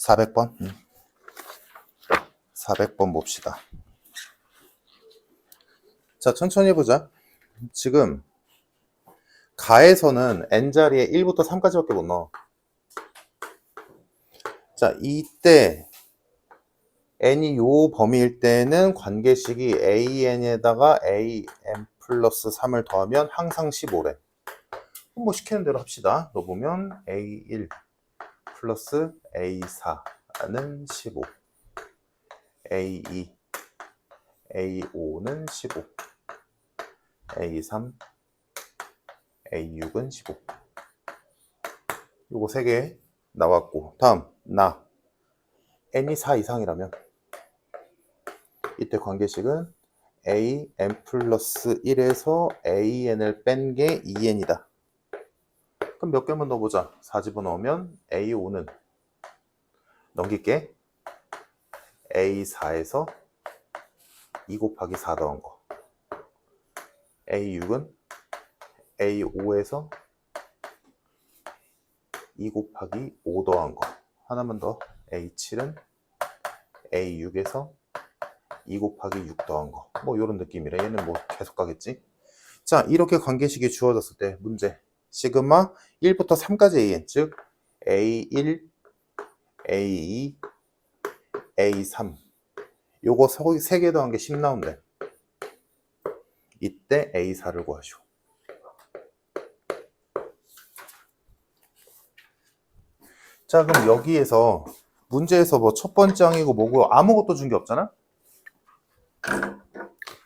400번? 400번 봅시다. 자, 천천히 해보자. 지금 가에서는 n자리에 1부터 3까지밖에 못 넣어. 자, 이때 n이 요 범위일 때는 관계식이 an에다가 an 플러스 3을 더하면 항상 15래. 뭐 시키는 대로 합시다. 넣어보면 a1 플러스 a4는 15, a2, a5는 15, a3, a6은 15. 요거 3개 나왔고, 다음 n이 4 이상이라면 이때 관계식은 an 플러스 1에서 an을 뺀 게 2n이다. 그럼 몇 개만 넣어보자. 4 집어넣으면 a5는 넘길게 a4에서 2 곱하기 4 더한 거, a6은 a5에서 2 곱하기 5 더한 거, 하나만 더, a7은 a6에서 2 곱하기 6 더한 거, 뭐 이런 느낌이래. 얘는 뭐 계속 가겠지. 자, 이렇게 관계식이 주어졌을 때 문제, 시그마 1부터 3까지 an, 즉 a1, a2, a3, 요거 3개 더한 게 10 나온대. 이때 a4를 구하시오. 자, 그럼 여기에서 문제에서 뭐 첫 번째 항이고 뭐고 아무것도 준 게 없잖아?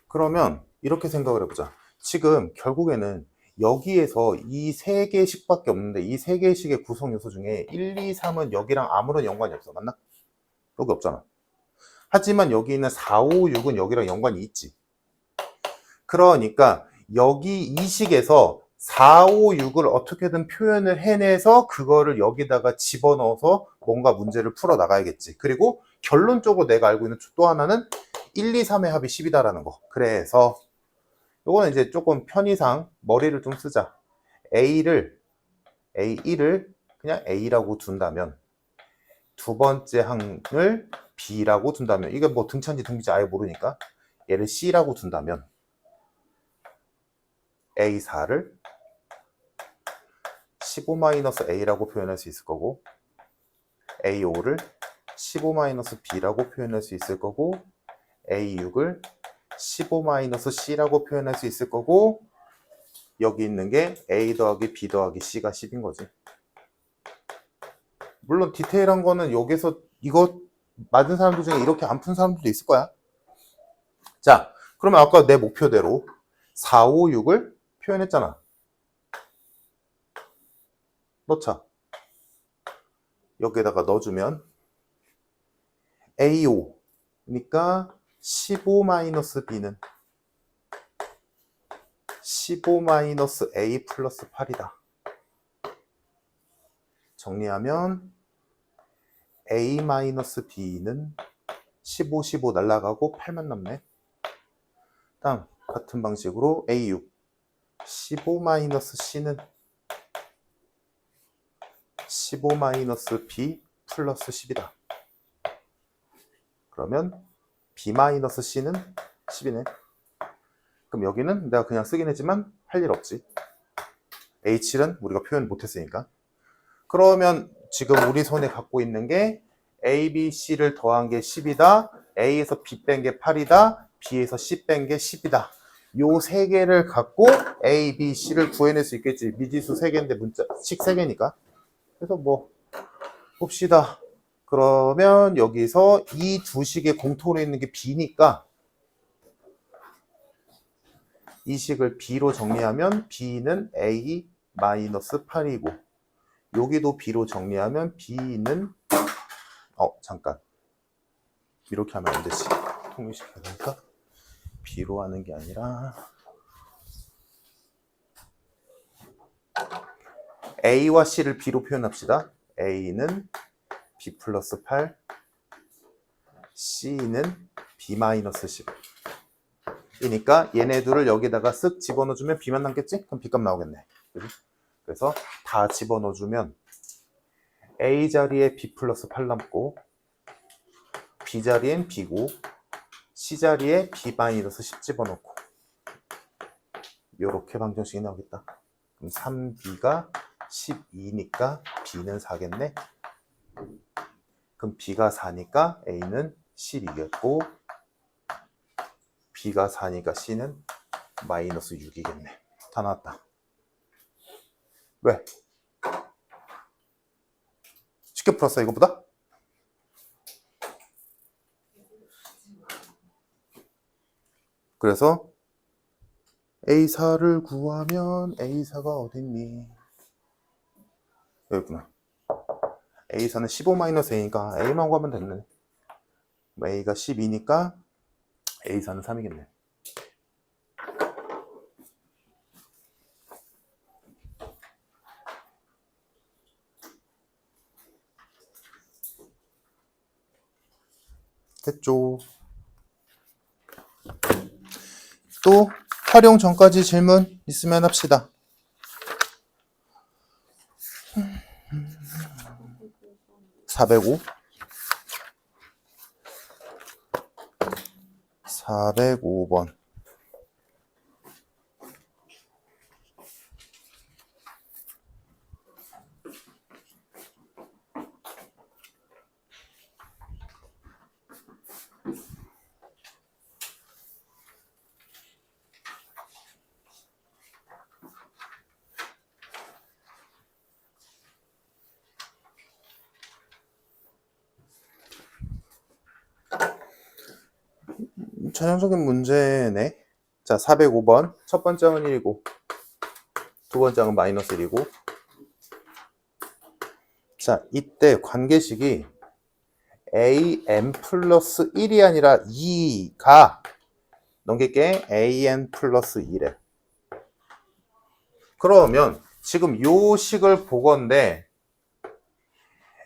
그러면 이렇게 생각을 해보자. 지금 결국에는 여기에서 이 3개씩밖에 없는데 이 3개씩의 구성 요소 중에 1, 2, 3은 여기랑 아무런 연관이 없어. 맞나? 여기 없잖아. 하지만 여기 있는 4, 5, 6은 여기랑 연관이 있지. 그러니까 여기 이 식에서 4, 5, 6을 어떻게든 표현을 해내서 그거를 여기다가 집어넣어서 뭔가 문제를 풀어 나가야겠지. 그리고 결론적으로 내가 알고 있는 또 하나는 1, 2, 3의 합이 10이다라는 거. 그래서 요거는 이제 조금 편의상 머리를 좀 쓰자. A1을 그냥 A라고 둔다면, 두 번째 항을 B라고 둔다면, 이게 뭐 등차인지 등비인지 아예 모르니까 얘를 C라고 둔다면 A4를 15-A라고 표현할 수 있을 거고, A5를 15-B라고 표현할 수 있을 거고, A6을 15-C라고 표현할 수 있을 거고, 여기 있는 게 A 더하기 B 더하기 C가 10인 거지. 물론 디테일한 거는 여기서 이거 맞은 사람들 중에 이렇게 안 푼 사람들도 있을 거야. 자, 그러면 아까 내 목표대로 4, 5, 6을 표현했잖아. 넣자. 여기에다가 넣어주면 A5 그러니까 15-B는 15-A 플러스 8이다. 정리하면 A-B는 15, 15 날라가고 8만 남네. 다음 같은 방식으로 A6 15-C는 15-B 플러스 10이다. 그러면 B-C는 10이네. 그럼 여기는 내가 그냥 쓰긴 했지만 할 일 없지. H7은 우리가 표현 못했으니까. 그러면 지금 우리 손에 갖고 있는 게 A, B, C를 더한 게 10이다. A에서 B 뺀 게 8이다. B에서 C 뺀 게 10이다. 요 세 개를 갖고 A, B, C를 구해낼 수 있겠지. 미지수 3개인데 문자식 3개니까. 그래서 뭐 봅시다. 그러면 여기서 이 두 식의 공통으로 있는 게 B니까 이 식을 B로 정리하면 B는 A-8이고 여기도 B로 정리하면 B는 잠깐 이렇게 하면 안 되지. 통일시켜야 되니까 B로 하는 게 아니라 A와 C를 B로 표현합시다. A는 B 플러스 8, C는 B-10. 이니까 얘네들을 여기다가 쓱 집어넣어주면 B만 남겠지? 그럼 B값 나오겠네. 그치? 그래서 다 집어넣어주면 A 자리에 B 플러스 8 남고 B 자리엔 B고 C 자리에 B 마이너스 10 집어넣고 요렇게 방정식이 나오겠다. 그럼 3B가 12니까 B는 4겠네. 그럼 B가 4니까 A는 12겠고 B가 4니까 C는 마이너스 6이겠네. 다 나왔다. 왜? 쉽게 풀었어 이거보다? 그래서 A4를 구하면 A4가 어딨니? 여기구나. A4는 15-A니까 A만 구하면 됐네. A가 12니까 A4는 3이겠네. 됐죠. 또 활용 전까지 질문 있으면 합시다. (405) 405번. 전형적인 문제네. 자, 405번. 첫 번째 항은 1이고, 두 번째 항은 마이너스 1이고. 자, 이때 관계식이 an 플러스 1이 아니라 2가 넘길게 an 플러스 1에. 그러면 지금 요 식을 보건데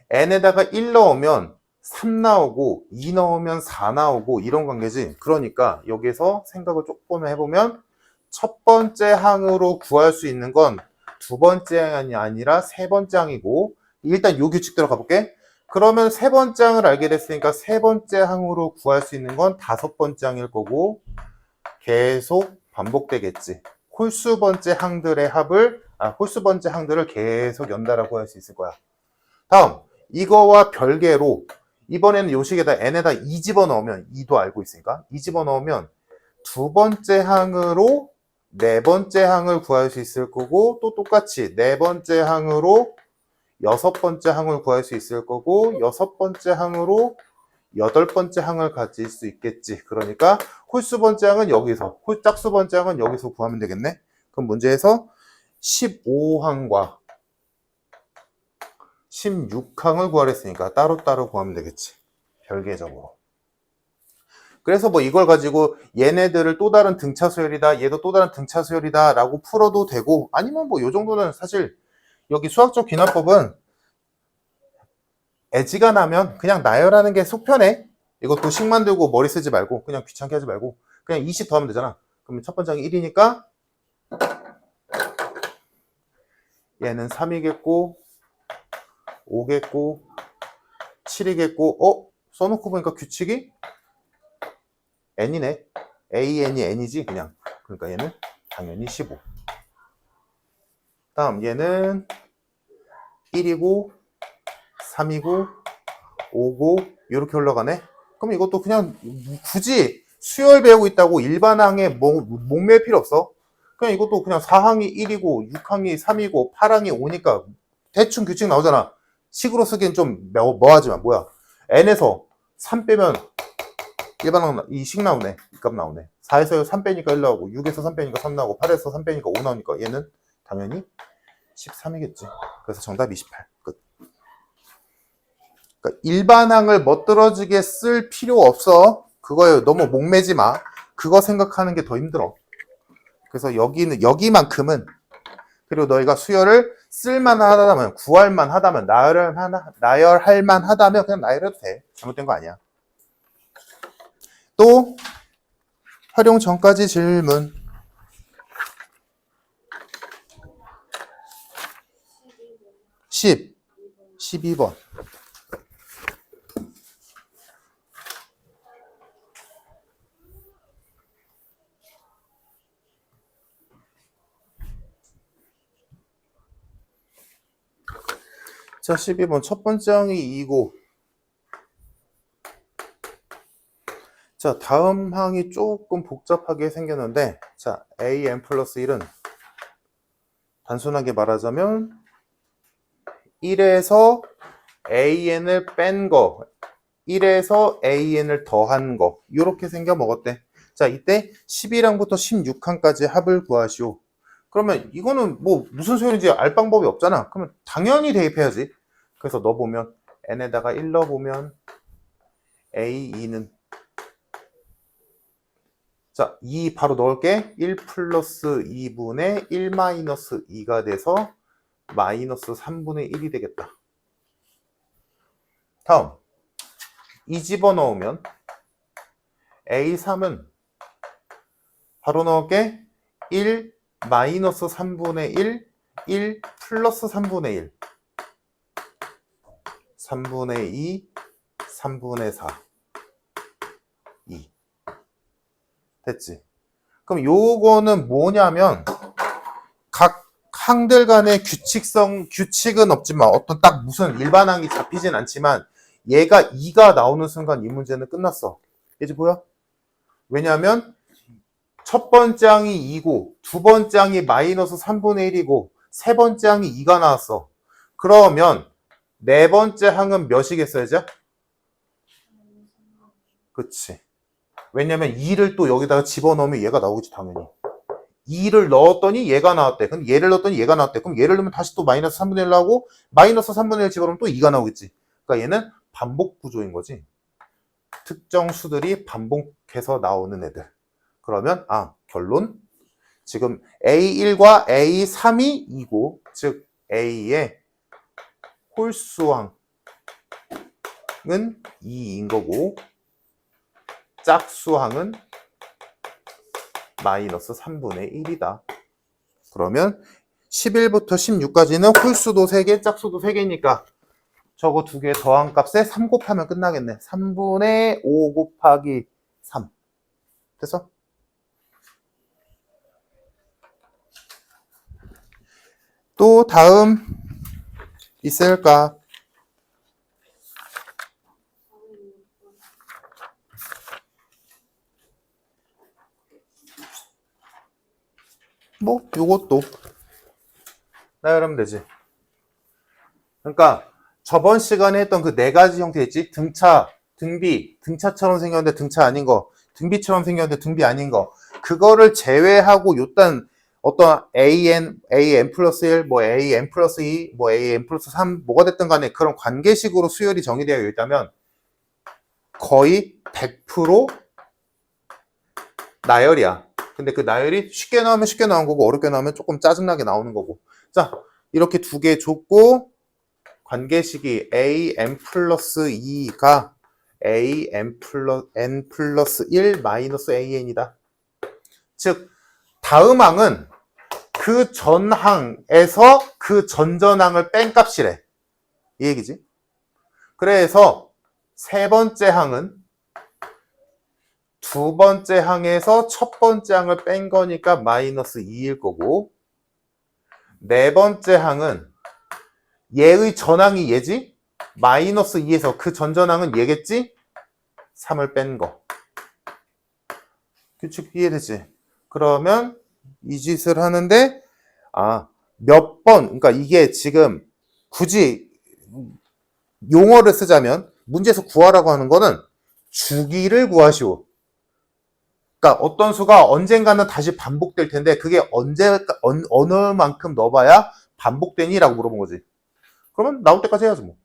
n에다가 1 넣으면 3 나오고 2 넣으면 4 나오고 이런 관계지. 그러니까 여기서 생각을 조금 해보면 첫 번째 항으로 구할 수 있는 건 두 번째 항이 아니라 세 번째 항이고, 일단 요 규칙대로 가볼게. 그러면 세 번째 항을 알게 됐으니까 세 번째 항으로 구할 수 있는 건 다섯 번째 항일 거고 계속 반복되겠지. 홀수 번째 항들의 합을 홀수 번째 항들을 계속 연달아 구할 수 있을 거야. 다음 이거와 별개로 이번에는 요 식에다 n에다 2 집어넣으면 2도 알고 있으니까 2 집어넣으면 두 번째 항으로 네 번째 항을 구할 수 있을 거고, 또 똑같이 네 번째 항으로 여섯 번째 항을 구할 수 있을 거고, 여섯 번째 항으로 여덟 번째 항을 가질 수 있겠지. 그러니까 홀수 번째 항은 여기서, 짝수 번째 항은 여기서 구하면 되겠네. 그럼 문제에서 15항과 16항을 구하랬으니까 따로따로 구하면 되겠지. 별개적으로. 그래서 뭐 이걸 가지고 얘네들을 또 다른 등차 수열이다, 얘도 또 다른 등차 수열이다 라고 풀어도 되고, 아니면 뭐 요 정도는 사실 여기 수학적 귀납법은 애지가 나면 그냥 나열하는 게 속편해. 이것도 식 만들고 머리 쓰지 말고 그냥 귀찮게 하지 말고 그냥 20 더하면 되잖아. 그러면 첫 번째 항이 1이니까 얘는 3이겠고 5겠고 7이겠고 써놓고 보니까 규칙이 n이네. an이 n이지 그냥. 그러니까 얘는 당연히 15. 다음 얘는 1이고 3이고 5고 이렇게 올라가네. 그럼 이것도 그냥 굳이 수열 배우고 있다고 일반항에 목맬 필요 없어. 그냥 이것도 그냥 4항이 1이고 6항이 3이고 8항이 5니까 대충 규칙 나오잖아. 식으로 쓰기엔 좀 뭐하지만 뭐야. n에서 3 빼면 일반항 이 식 나오네. 이 값 나오네. 4에서 3 빼니까 1 나오고 6에서 3 빼니까 3 나오고 8에서 3 빼니까 5 나오니까 얘는 당연히 13이겠지. 그래서 정답 28. 끝. 그러니까 일반항을 멋들어지게 쓸 필요 없어. 그거에 너무 목매지 마. 그거 생각하는 게 더 힘들어. 그래서 여기만큼은, 그리고 너희가 수열을 쓸만하다면, 구할만하다면, 나열할만하다면 그냥 나열해도 돼. 잘못된 거 아니야. 또 활용 전까지 질문. 10 12번. 자, 12번 첫 번째 항이 2고, 자, 다음 항이 조금 복잡하게 생겼는데, 자, an 플러스 1은 단순하게 말하자면 1에서 an을 뺀 거, 1에서 an을 더한 거, 이렇게 생겨 먹었대. 자, 이때 12항부터 16항까지 합을 구하시오. 그러면 이거는 뭐 무슨 소리인지 알 방법이 없잖아. 그러면 당연히 대입해야지. 그래서 넣어보면 n에다가 1 넣어보면 a2는, 자, 2 바로 넣을게. 1 플러스 2분의 1 마이너스 2가 돼서 마이너스 3분의 1이 되겠다. 다음 2 집어넣으면 a3은 바로 넣을게. 1 마이너스 3분의 1, 1 플러스 3분의 1, 3분의 2, 3분의 4, 2. 됐지? 그럼 요거는 뭐냐면 각 항들 간의 규칙은 없지만 어떤 딱 무슨 일반항이 잡히진 않지만 얘가 2가 나오는 순간 이 문제는 끝났어. 이제 보여? 왜냐하면 첫 번째 항이 2고 두 번째 항이 마이너스 3분의 1이고 세 번째 항이 2가 나왔어. 그러면 네 번째 항은 몇이겠어야죠? 그치. 왜냐면 2를 또 여기다가 집어넣으면 얘가 나오겠지 당연히. 2를 넣었더니 얘가 나왔대. 그럼 얘를 넣었더니 얘가 나왔대. 그럼 얘를 넣으면 다시 또 마이너스 3분의 1 나오고 마이너스 3분의 1 집어넣으면 또 2가 나오겠지. 그러니까 얘는 반복 구조인 거지. 특정 수들이 반복해서 나오는 애들. 그러면 결론. 지금 A1과 A3이 2고 즉 A의 홀수항은 2인 거고 짝수항은 마이너스 3분의 1이다. 그러면 11부터 16까지는 홀수도 3개, 짝수도 3개니까 저거 두 개 더한 값에 3 곱하면 끝나겠네. 3분의 5 곱하기 3. 됐어? 또 다음 있을까? 뭐 요것도 나열하면 되지. 그러니까 저번 시간에 했던 그 4가지 형태 있지? 등차, 등비, 등차처럼 생겼는데 등차 아닌 거, 등비처럼 생겼는데 등비 아닌 거, 그거를 제외하고 요딴 어떤 an 플러스 1, 뭐 an 플러스 2, 뭐 an 플러스 3 뭐가 됐든 간에 그런 관계식으로 수열이 정의되어 있다면 거의 100% 나열이야. 근데 그 나열이 쉽게 나오면 쉽게 나온 거고 어렵게 나오면 조금 짜증나게 나오는 거고. 자, 이렇게 두 개 줬고 관계식이 an 플러스 2가 an 플러스 1 마이너스 an이다. 즉 다음 항은 그 전항에서 그 전전항을 뺀 값이래. 이 얘기지. 그래서 세 번째 항은 두 번째 항에서 첫 번째 항을 뺀 거니까 마이너스 2일 거고 네 번째 항은 얘의 전항이 얘지? 마이너스 2에서 그 전전항은 얘겠지? 3을 뺀 거. 규칙 이해되지? 그러면 이 짓을 하는데 몇 번, 그러니까 이게 지금 굳이 용어를 쓰자면 문제에서 구하라고 하는 거는 주기를 구하시오. 그러니까 어떤 수가 언젠가는 다시 반복될 텐데 그게 어느 만큼 넣어봐야 반복되니? 라고 물어본 거지. 그러면 나올 때까지 해야지 뭐.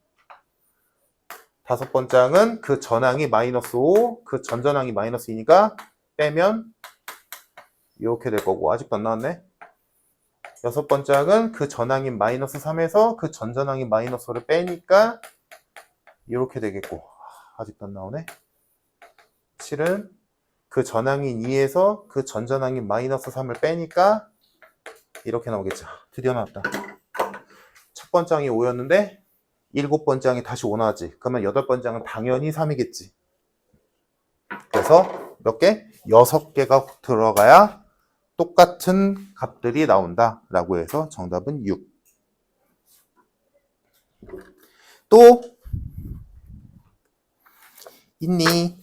다섯 번째 항은 그 전항이 마이너스 5, 그 전전항이 마이너스 2니까 빼면 이렇게 될 거고 아직도 안 나왔네. 여섯 번째 항은 그 전항인 마이너스 3에서 그 전전항인 마이너스 5를 빼니까 이렇게 되겠고 아직도 안 나오네. 7은 그 전항인 2에서 그 전전항인 마이너스 3을 빼니까 이렇게 나오겠죠. 드디어 나왔다. 첫 번째 항이 5였는데 7번째 항이 다시 5 나왔지. 그러면 8번째 항은 당연히 3이겠지. 그래서 몇 개? 6개가 들어가야 똑같은 값들이 나온다 라고 해서 정답은 6. 또 있니?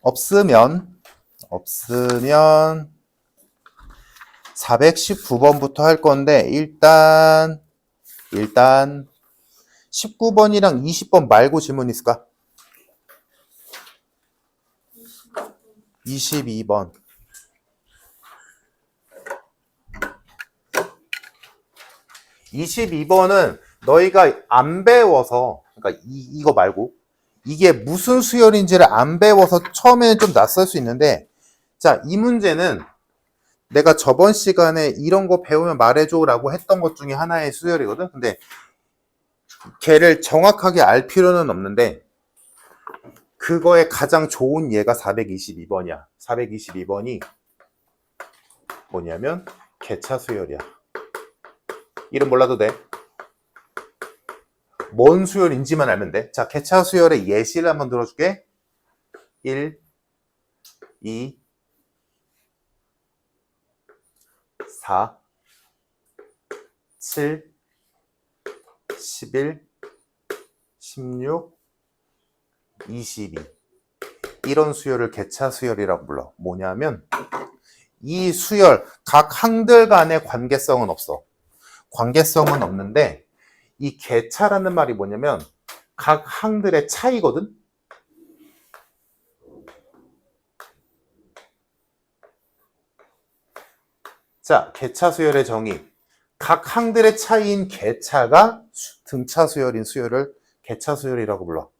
없으면 419번부터 할 건데 일단 19번이랑 20번 말고 질문 있을까? 22번. 22번은 너희가 안 배워서, 그러니까 이거 말고 이게 무슨 수열인지를 안 배워서 처음에는 좀 낯설 수 있는데, 자, 이 문제는 내가 저번 시간에 이런 거 배우면 말해줘 라고 했던 것 중에 하나의 수열이거든. 근데 걔를 정확하게 알 필요는 없는데 그거에 가장 좋은 예가 422번이야. 422번이 뭐냐면 개차 수열이야. 이름 몰라도 돼. 뭔 수열인지만 알면 돼. 자, 개차 수열의 예시를 한번 들어줄게. 1, 2, 4, 7, 11, 16, 22. 이런 수열을 개차 수열이라고 불러. 뭐냐면 이 수열, 각 항들 간의 관계성은 없어. 관계성은 없는데 이 개차라는 말이 뭐냐면 각 항들의 차이거든. 자, 개차 수열의 정의. 각 항들의 차이인 개차가 등차 수열인 수열을 개차 수열이라고 불러.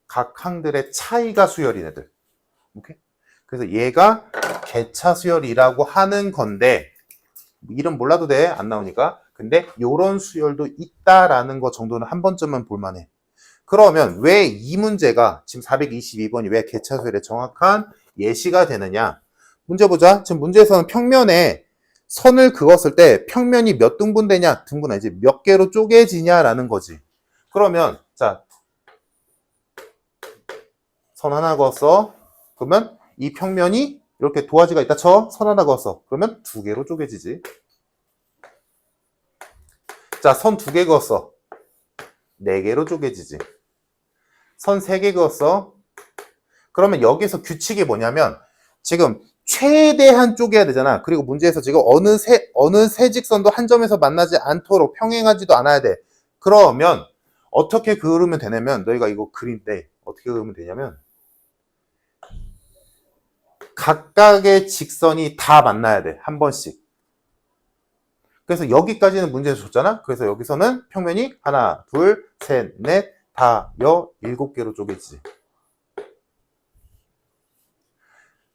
각 항들의 차이가 수열인 애들. 오케이? 그래서 얘가 개차 수열이라고 하는 건데 이름 몰라도 돼. 안 나오니까. 근데 요런 수열도 있다라는 거 정도는 한 번쯤은 볼만해. 그러면 왜 이 문제가 지금 422번이 왜 개차 수열의 정확한 예시가 되느냐? 문제 보자. 지금 문제에서는 평면에 선을 그었을 때 평면이 몇 등분되냐? 등분하지. 몇 개로 쪼개지냐라는 거지. 그러면 자, 선 하나 그었어. 그러면 이 평면이 이렇게 도화지가 있다 쳐. 선 하나 그었어. 그러면 2개로 쪼개지지. 자, 선 2개 그었어. 4개로 쪼개지지. 선 3개 그었어. 그러면 여기서 규칙이 뭐냐면 지금 최대한 쪼개야 되잖아. 그리고 문제에서 지금 어느 세 직선도 한 점에서 만나지 않도록 평행하지도 않아야 돼. 그러면 어떻게 그으면 되냐면 너희가 이거 그린데 어떻게 그으면 되냐면 각각의 직선이 다 만나야 돼. 한 번씩. 그래서 여기까지는 문제에서 줬잖아. 그래서 여기서는 평면이 하나, 둘, 셋, 넷, 다, 7개로 쪼개지지.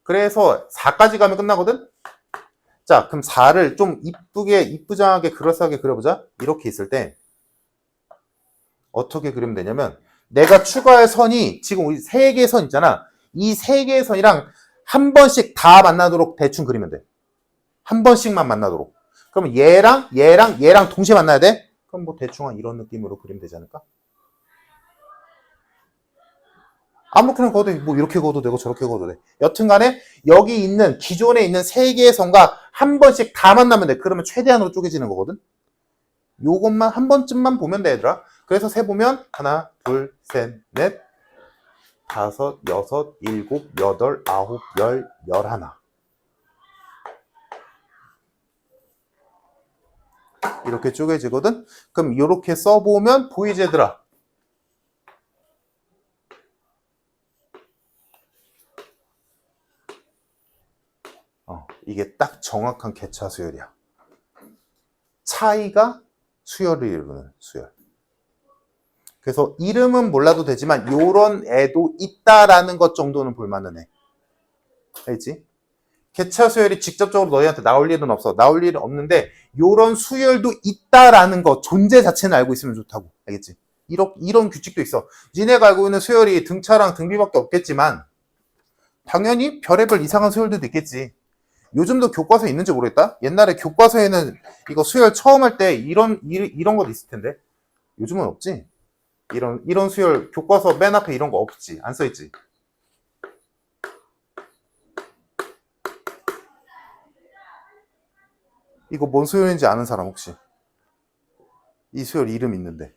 그래서 4까지 가면 끝나거든? 자, 그럼 4를 좀 이쁘장하게 그럴싸하게 그려보자. 이렇게 있을 때 어떻게 그리면 되냐면 내가 추가할 선이 지금 우리 3개의 선 있잖아. 이 3개의 선이랑 한 번씩 다 만나도록 대충 그리면 돼. 한 번씩만 만나도록. 그러면 얘랑 동시에 만나야 돼? 그럼 뭐 대충 한 이런 느낌으로 그리면 되지 않을까? 아무렇게나 그어도 돼. 뭐 이렇게 그어도 되고 저렇게 그어도 돼. 여튼간에 여기 있는 기존에 있는 3개의 선과 한 번씩 다 만나면 돼. 그러면 최대한으로 쪼개지는 거거든. 요것만 한 번쯤만 보면 돼, 얘들아. 그래서 세보면 하나, 둘, 셋, 넷, 5, 6, 7, 8, 9, 10, 11. 이렇게 쪼개지거든. 그럼 이렇게 써보면 보이지, 얘들아? 이게 딱 정확한 개차 수열이야. 차이가 수열을 이루는 수열. 그래서 이름은 몰라도 되지만 요런 애도 있다라는 것 정도는 볼만은 해. 알지? 개차 수열이 직접적으로 너희한테 나올 일은 없어. 나올 일은 없는데 요런 수열도 있다라는 것 존재 자체는 알고 있으면 좋다고. 알겠지? 이런 규칙도 있어. 니네가 알고 있는 수열이 등차랑 등비밖에 없겠지만 당연히 별의별 이상한 수열들도 있겠지. 요즘도 교과서에 있는지 모르겠다. 옛날에 교과서에는 이거 수열 처음 할 때 이런 것도 있을 텐데 요즘은 없지. 이런 수열 교과서 맨 앞에 이런 거 없지. 안 써 있지. 이거 뭔 수열인지 아는 사람 혹시? 이 수열 이름 있는데.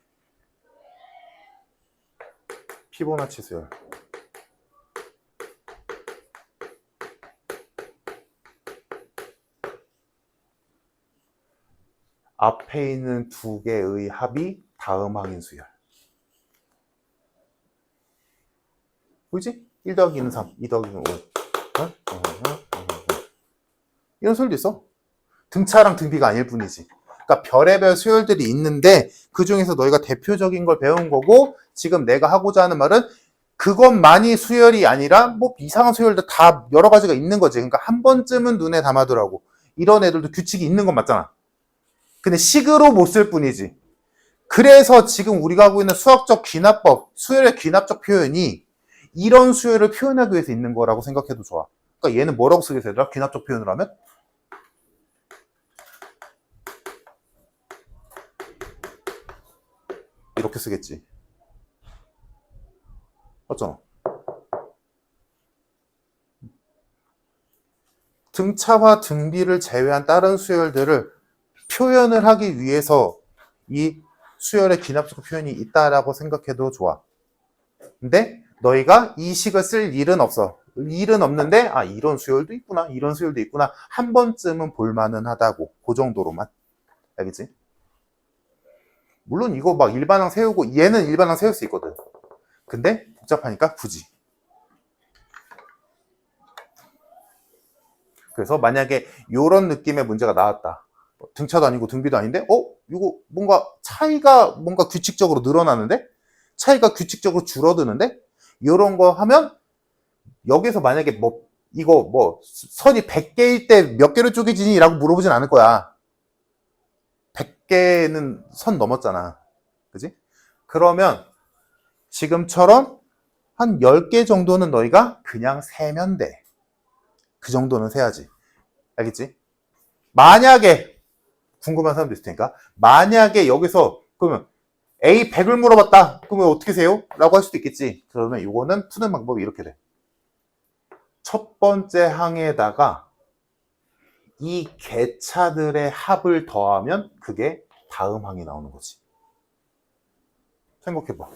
피보나치 수열. 앞에 있는 두 개의 합이 다음 항인 수열. 보이지? 1 더하기 2는 3, 2 더하기 2는 5. 이런 수열도 있어. 등차랑 등비가 아닐 뿐이지. 그러니까 별의별 수열들이 있는데 그 중에서 너희가 대표적인 걸 배운 거고 지금 내가 하고자 하는 말은 그것만이 수열이 아니라 뭐 이상한 수열도 다 여러 가지가 있는 거지. 그러니까 한 번쯤은 눈에 담아두라고. 이런 애들도 규칙이 있는 건 맞잖아. 근데 식으로 못 쓸 뿐이지. 그래서 지금 우리가 하고 있는 수학적 귀납법, 수열의 귀납적 표현이 이런 수열을 표현하기 위해서 있는 거라고 생각해도 좋아. 그러니까 얘는 뭐라고 쓰겠어, 얘들아? 귀납적 표현을 하면? 이렇게 쓰겠지. 맞잖아. 등차와 등비를 제외한 다른 수열들을 표현을 하기 위해서 이 수열의 귀납적 표현이 있다라고 생각해도 좋아. 근데 너희가 이 식을 쓸 일은 없어. 일은 없는데 아 이런 수열도 있구나, 이런 수열도 있구나. 한 번쯤은 볼만은 하다고. 그 정도로만. 알겠지? 물론 이거 막 일반항 세우고 얘는 일반항 세울 수 있거든. 근데 복잡하니까 굳이. 그래서 만약에 이런 느낌의 문제가 나왔다. 등차도 아니고 등비도 아닌데 이거 뭔가 차이가 뭔가 규칙적으로 늘어나는데? 차이가 규칙적으로 줄어드는데? 이런 거 하면 여기서 만약에 뭐 이거 뭐 선이 100개일 때 몇 개로 쪼개지니? 라고 물어보진 않을 거야. 100개는 선 넘었잖아. 그지? 그러면 지금처럼 한 10개 정도는 너희가 그냥 세면 돼. 그 정도는 세야지. 알겠지? 만약에 궁금한 사람도 있을 테니까 만약에 여기서 그러면 A 100을 물어봤다. 그러면 어떻게 세요? 라고 할 수도 있겠지. 그러면 이거는 푸는 방법이 이렇게 돼. 첫 번째 항에다가 이 개차들의 합을 더하면 그게 다음 항이 나오는 거지. 생각해봐.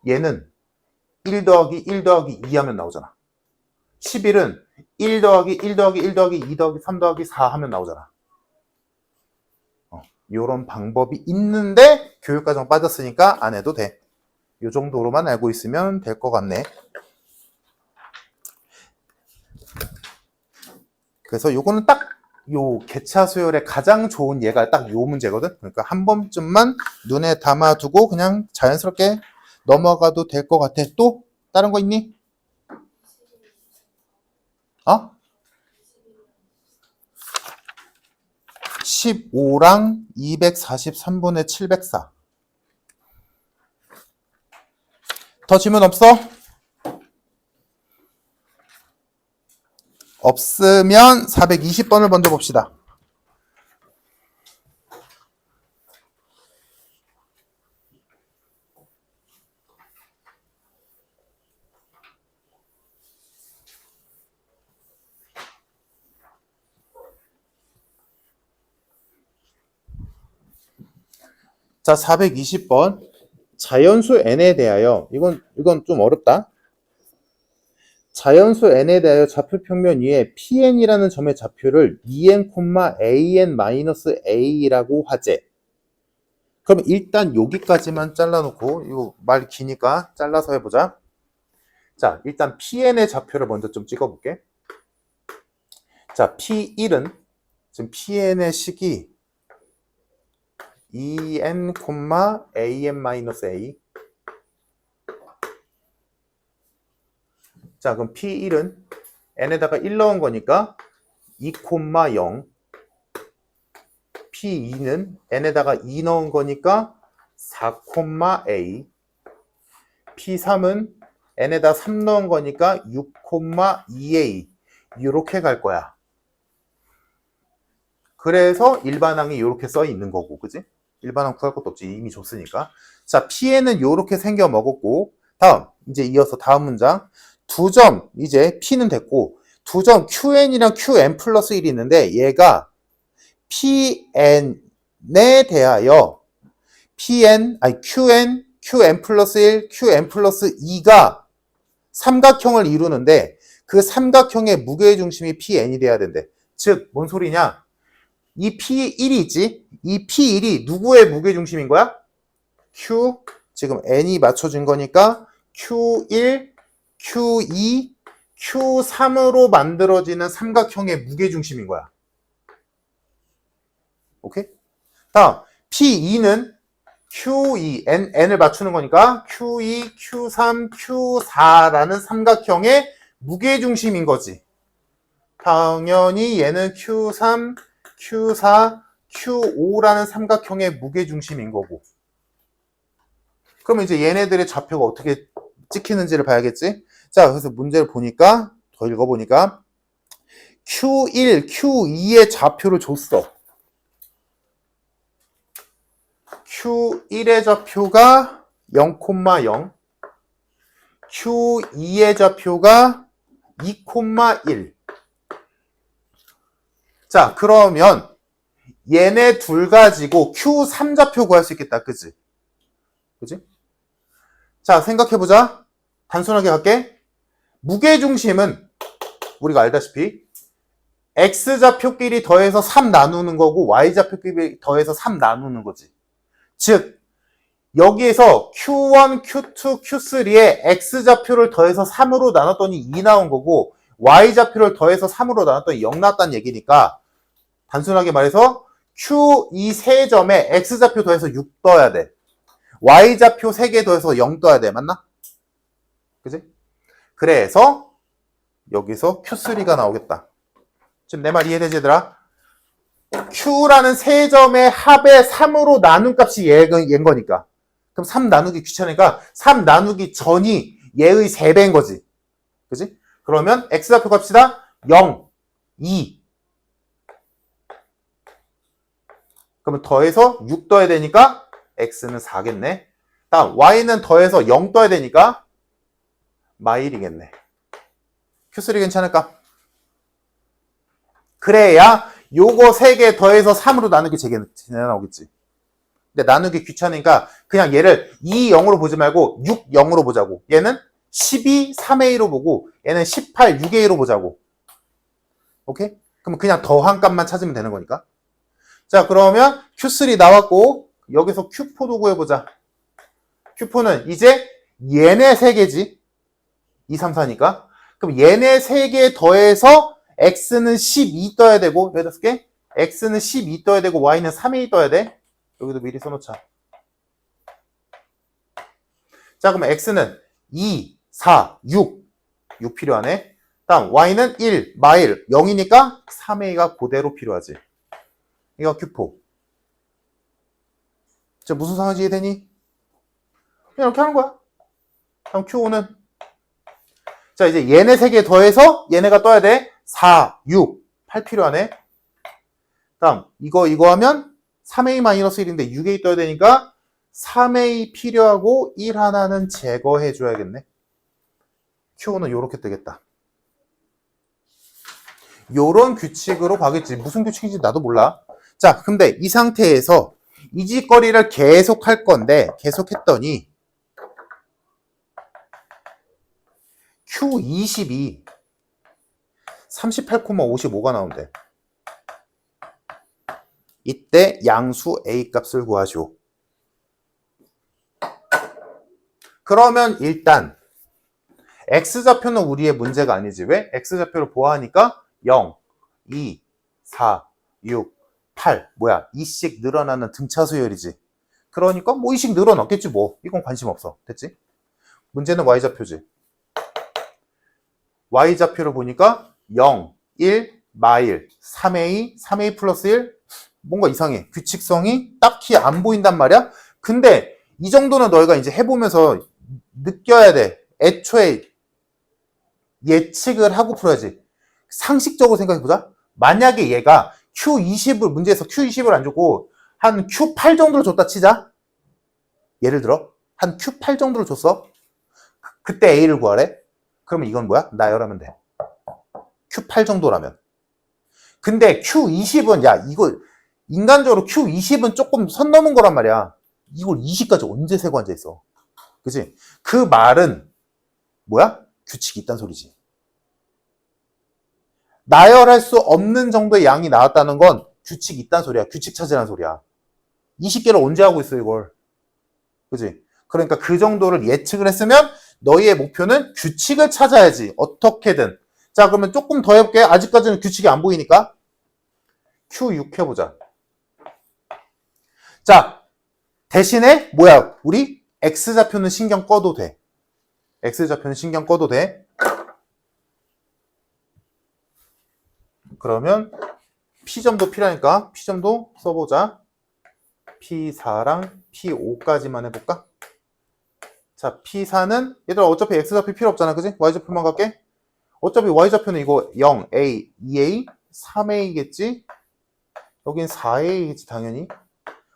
얘는 1 더하기 1 더하기 2 하면 나오잖아. 11은 1 더하기 1 더하기 1 더하기 2 더하기 3 더하기 4 하면 나오잖아. 이런 방법이 있는데 교육과정 빠졌으니까 안 해도 돼. 이 정도로만 알고 있으면 될 것 같네. 그래서 요거는 딱 요 개차 수열의 가장 좋은 예가 딱 요 문제거든. 그러니까 한 번쯤만 눈에 담아두고 그냥 자연스럽게 넘어가도 될 것 같아. 또 다른 거 있니? 어? 15랑 243분의 704. 더 질문 없어? 없으면 420번을 먼저 봅시다. 자, 420번. 자연수 n에 대하여, 이건 좀 어렵다. 자연수 n에 대하여 좌표 평면 위에 pn이라는 점의 좌표를 en,an-a라고 하재. 그럼 일단 여기까지만 잘라놓고, 이거 말 기니까 잘라서 해보자. 자, 일단 pn의 좌표를 먼저 좀 찍어볼게. 자, p1은 지금 pn의 식이 en,an-a. 자, 그럼 P1은 n에다가 1 넣은 거니까 2,0. P2는 n에다가 2 넣은 거니까 4,a. P3은 n에다 3 넣은 거니까 6,2a. 이렇게 갈 거야. 그래서 일반항이 이렇게 써 있는 거고, 그지? 일반항 구할 것도 없지. 이미 줬으니까. 자, P에는 이렇게 생겨 먹었고, 다음, 이제 이어서 다음 문장. 2점, 이제 P는 됐고, 2점 QN이랑 QN 플러스 1이 있는데, 얘가 PN에 대하여 QN 플러스 1, QN 플러스 2가 삼각형을 이루는데, 그 삼각형의 무게중심이 PN이 돼야 된대. 즉, 뭔 소리냐? 이 P1이 있지? 이 P1이 누구의 무게중심인 거야? Q, 지금 N이 맞춰진 거니까 Q1, Q2, Q3으로 만들어지는 삼각형의 무게중심인 거야. 오케이? 다음, P2는 Q2, N을 맞추는 거니까 Q2, Q3, Q4라는 삼각형의 무게중심인 거지. 당연히 얘는 Q3, Q4, Q5라는 삼각형의 무게중심인 거고. 그러면 이제 얘네들의 좌표가 어떻게 찍히는지를 봐야겠지? 자, 그래서 문제를 보니까, 더 읽어보니까, Q1, Q2의 좌표를 줬어. Q1의 좌표가 0,0, Q2의 좌표가 2,1. 자, 그러면 얘네 둘 가지고 Q3 좌표 구할 수 있겠다. 그치? 자, 생각해보자. 단순하게 갈게. 무게중심은 우리가 알다시피 X좌표끼리 더해서 3 나누는 거고 Y좌표끼리 더해서 3 나누는 거지. 즉, 여기에서 Q1, Q2, Q3에 X좌표를 더해서 3으로 나눴더니 2 나온 거고 Y좌표를 더해서 3으로 나눴더니 0 나왔다는 얘기니까 단순하게 말해서 Q2 3점에 X좌표 더해서 6 떠야 돼. Y좌표 3개 더해서 0 떠야 돼. 맞나? 그지? 그래서 여기서 Q3가 나오겠다. 지금 내 말 이해되지 얘들아? Q라는 3점의 합의 3으로 나눈 값이 얘인 거니까. 그럼 3 나누기 귀찮으니까 3 나누기 전이 얘의 3배인 거지. 그지? 그러면 X좌표 갑시다. 0, 2. 그러면 더해서 6 떠야 되니까 X는 4겠네. 다음 Y는 더해서 0 떠야 되니까 마일이겠네. Q3 괜찮을까? 그래야 요거 3개 더해서 3으로 나누기 제게 나오겠지. 근데 나누기 귀찮으니까 그냥 얘를 2, 0으로 보지 말고 6, 0으로 보자고. 얘는 12, 3A로 보고 얘는 18, 6A로 보자고. 오케이? 그럼 그냥 더한 값만 찾으면 되는 거니까. 자, 그러면 Q3 나왔고 여기서 Q4도 구해보자. Q4는 이제 얘네 3개지. 2, 3, 4니까. 그럼 얘네 3개 더해서 X는 12 떠야 되고, 8개? X는 12 떠야 되고, Y는 3A 떠야 돼. 여기도 미리 써놓자. 자, 그러면 X는 2, 4, 6. 6 필요하네. 다음, Y는 1, 마일, 0이니까 3A가 그대로 필요하지. 이거 Q4. 자, 무슨 상황인지 이해되니? 그냥 이렇게 하는 거야. 다음 Q5는. 자, 이제 얘네 3개 더해서 얘네가 떠야 돼. 4, 6, 8 필요하네. 다음, 이거 하면 3A-1인데 6A 떠야 되니까 3A 필요하고 1 하나는 제거해줘야겠네. Q5는 요렇게 뜨겠다. 요런 규칙으로 가겠지. 무슨 규칙인지 나도 몰라. 자, 근데 이 상태에서 이 짓거리를 계속 할 건데, 계속했더니 Q22 38,55가 나온대. 이때 양수 A 값을 구하시오. 그러면 일단 X좌표는 우리의 문제가 아니지. 왜? X좌표를 보아하니까 0, 2, 4, 6, 8 뭐야? 2씩 늘어나는 등차 수열이지. 그러니까 뭐 2씩 늘어났겠지 뭐. 이건 관심 없어. 됐지? 문제는 Y좌표지. Y좌표를 보니까 0, 1, 마일, 3A, 3A 플러스 1 뭔가 이상해. 규칙성이 딱히 안 보인단 말이야. 근데 이 정도는 너희가 이제 해보면서 느껴야 돼. 애초에 예측을 하고 풀어야지. 상식적으로 생각해보자. 만약에 얘가 Q20을, 문제에서 Q20을 안 줬고, 한 Q8 정도로 줬다 치자. 예를 들어, 한 Q8 정도로 줬어. 그때 A를 구하래. 그러면 이건 뭐야? 나열하면 돼. Q8 정도라면. 근데 Q20은, 야, 이거, 인간적으로 Q20은 조금 선 넘은 거란 말이야. 이걸 20까지 언제 세고 앉아있어? 그치? 그 말은, 뭐야? 규칙이 있단 소리지. 나열할 수 없는 정도의 양이 나왔다는 건 규칙이 있단 소리야. 규칙 찾으라는 소리야. 20개를 언제 하고 있어, 이걸? 그치? 그러니까 그 정도를 예측을 했으면 너희의 목표는 규칙을 찾아야지. 어떻게든. 자, 그러면 조금 더 해볼게. 아직까지는 규칙이 안 보이니까. Q6 해보자. 자, 대신에 뭐야? 우리 X좌표는 신경 꺼도 돼. X좌표는 신경 꺼도 돼. 그러면 P점도 P라니까 P점도 써보자. P4랑 P5까지만 해볼까? 자, P4는 얘들아 어차피 X좌표 필요 없잖아. 그지? Y좌표만 갈게. 어차피 Y좌표는 이거 0A, 2A, 3A겠지? 여긴 4A겠지 당연히.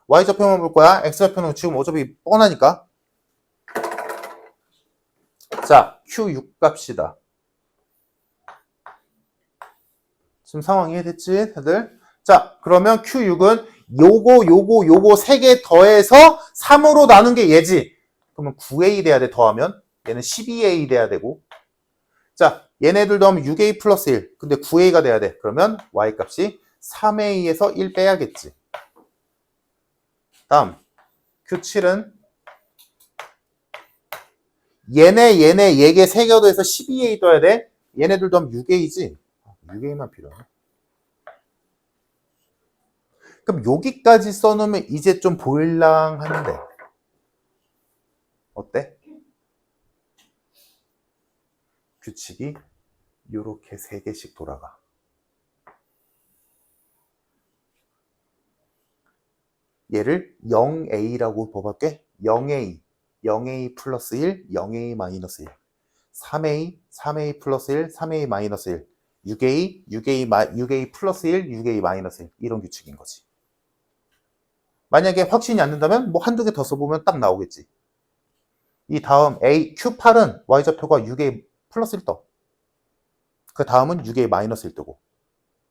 Y좌표만 볼 거야. X좌표는 지금 어차피 뻔하니까. 자, Q6 값이다. 지금 상황 이해됐지, 다들? 자, 그러면 Q6은 요거 3개 더해서 3으로 나눈 게 얘지. 그러면 9A 돼야 돼, 더하면. 얘는 12A 돼야 되고. 자, 얘네들 더하면 6A 플러스 1. 근데 9A가 돼야 돼. 그러면 Y 값이 3A에서 1 빼야겠지. 다음, Q7은 얘게 3개 더해서 12A 떠야 돼. 얘네들 더하면 6A지. 6A만 필요하네. 그럼 여기까지 써놓으면 이제 좀 보일랑 하는데 어때? 규칙이 요렇게 3개씩 돌아가. 얘를 0A라고 뽑을게. 0A, 0A 플러스 1, 0A 마이너스 1. 3A, 3A 플러스 1, 3A 마이너스 1. 6A, 6A 플러스 1, 6A 마이너스 1. 이런 규칙인 거지. 만약에 확신이 안 된다면 뭐 한두 개 더 써보면 딱 나오겠지. 이 다음 A, Q8은 Y좌표가 6A 플러스 1 떠. 그 다음은 6A 마이너스 1 뜨고.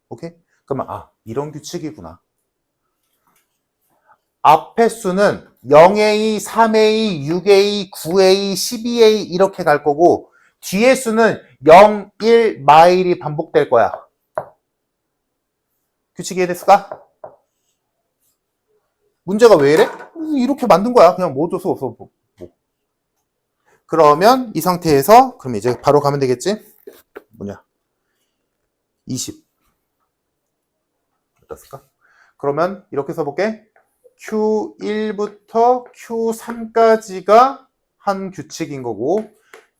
오케이? 그러면 이런 규칙이구나. 앞의 수는 0A, 3A, 6A, 9A, 12A 이렇게 갈 거고 뒤의 수는 0, 1, 마일이 반복될 거야. 규칙 이해됐을까? 문제가 왜 이래? 이렇게 만든 거야. 그냥 뭐 어쩔 수 없어. 뭐. 그러면 이 상태에서 그럼 이제 바로 가면 되겠지? 뭐냐? 20. 어떻을까? 그러면 이렇게 써볼게. Q1부터 Q3까지가 한 규칙인 거고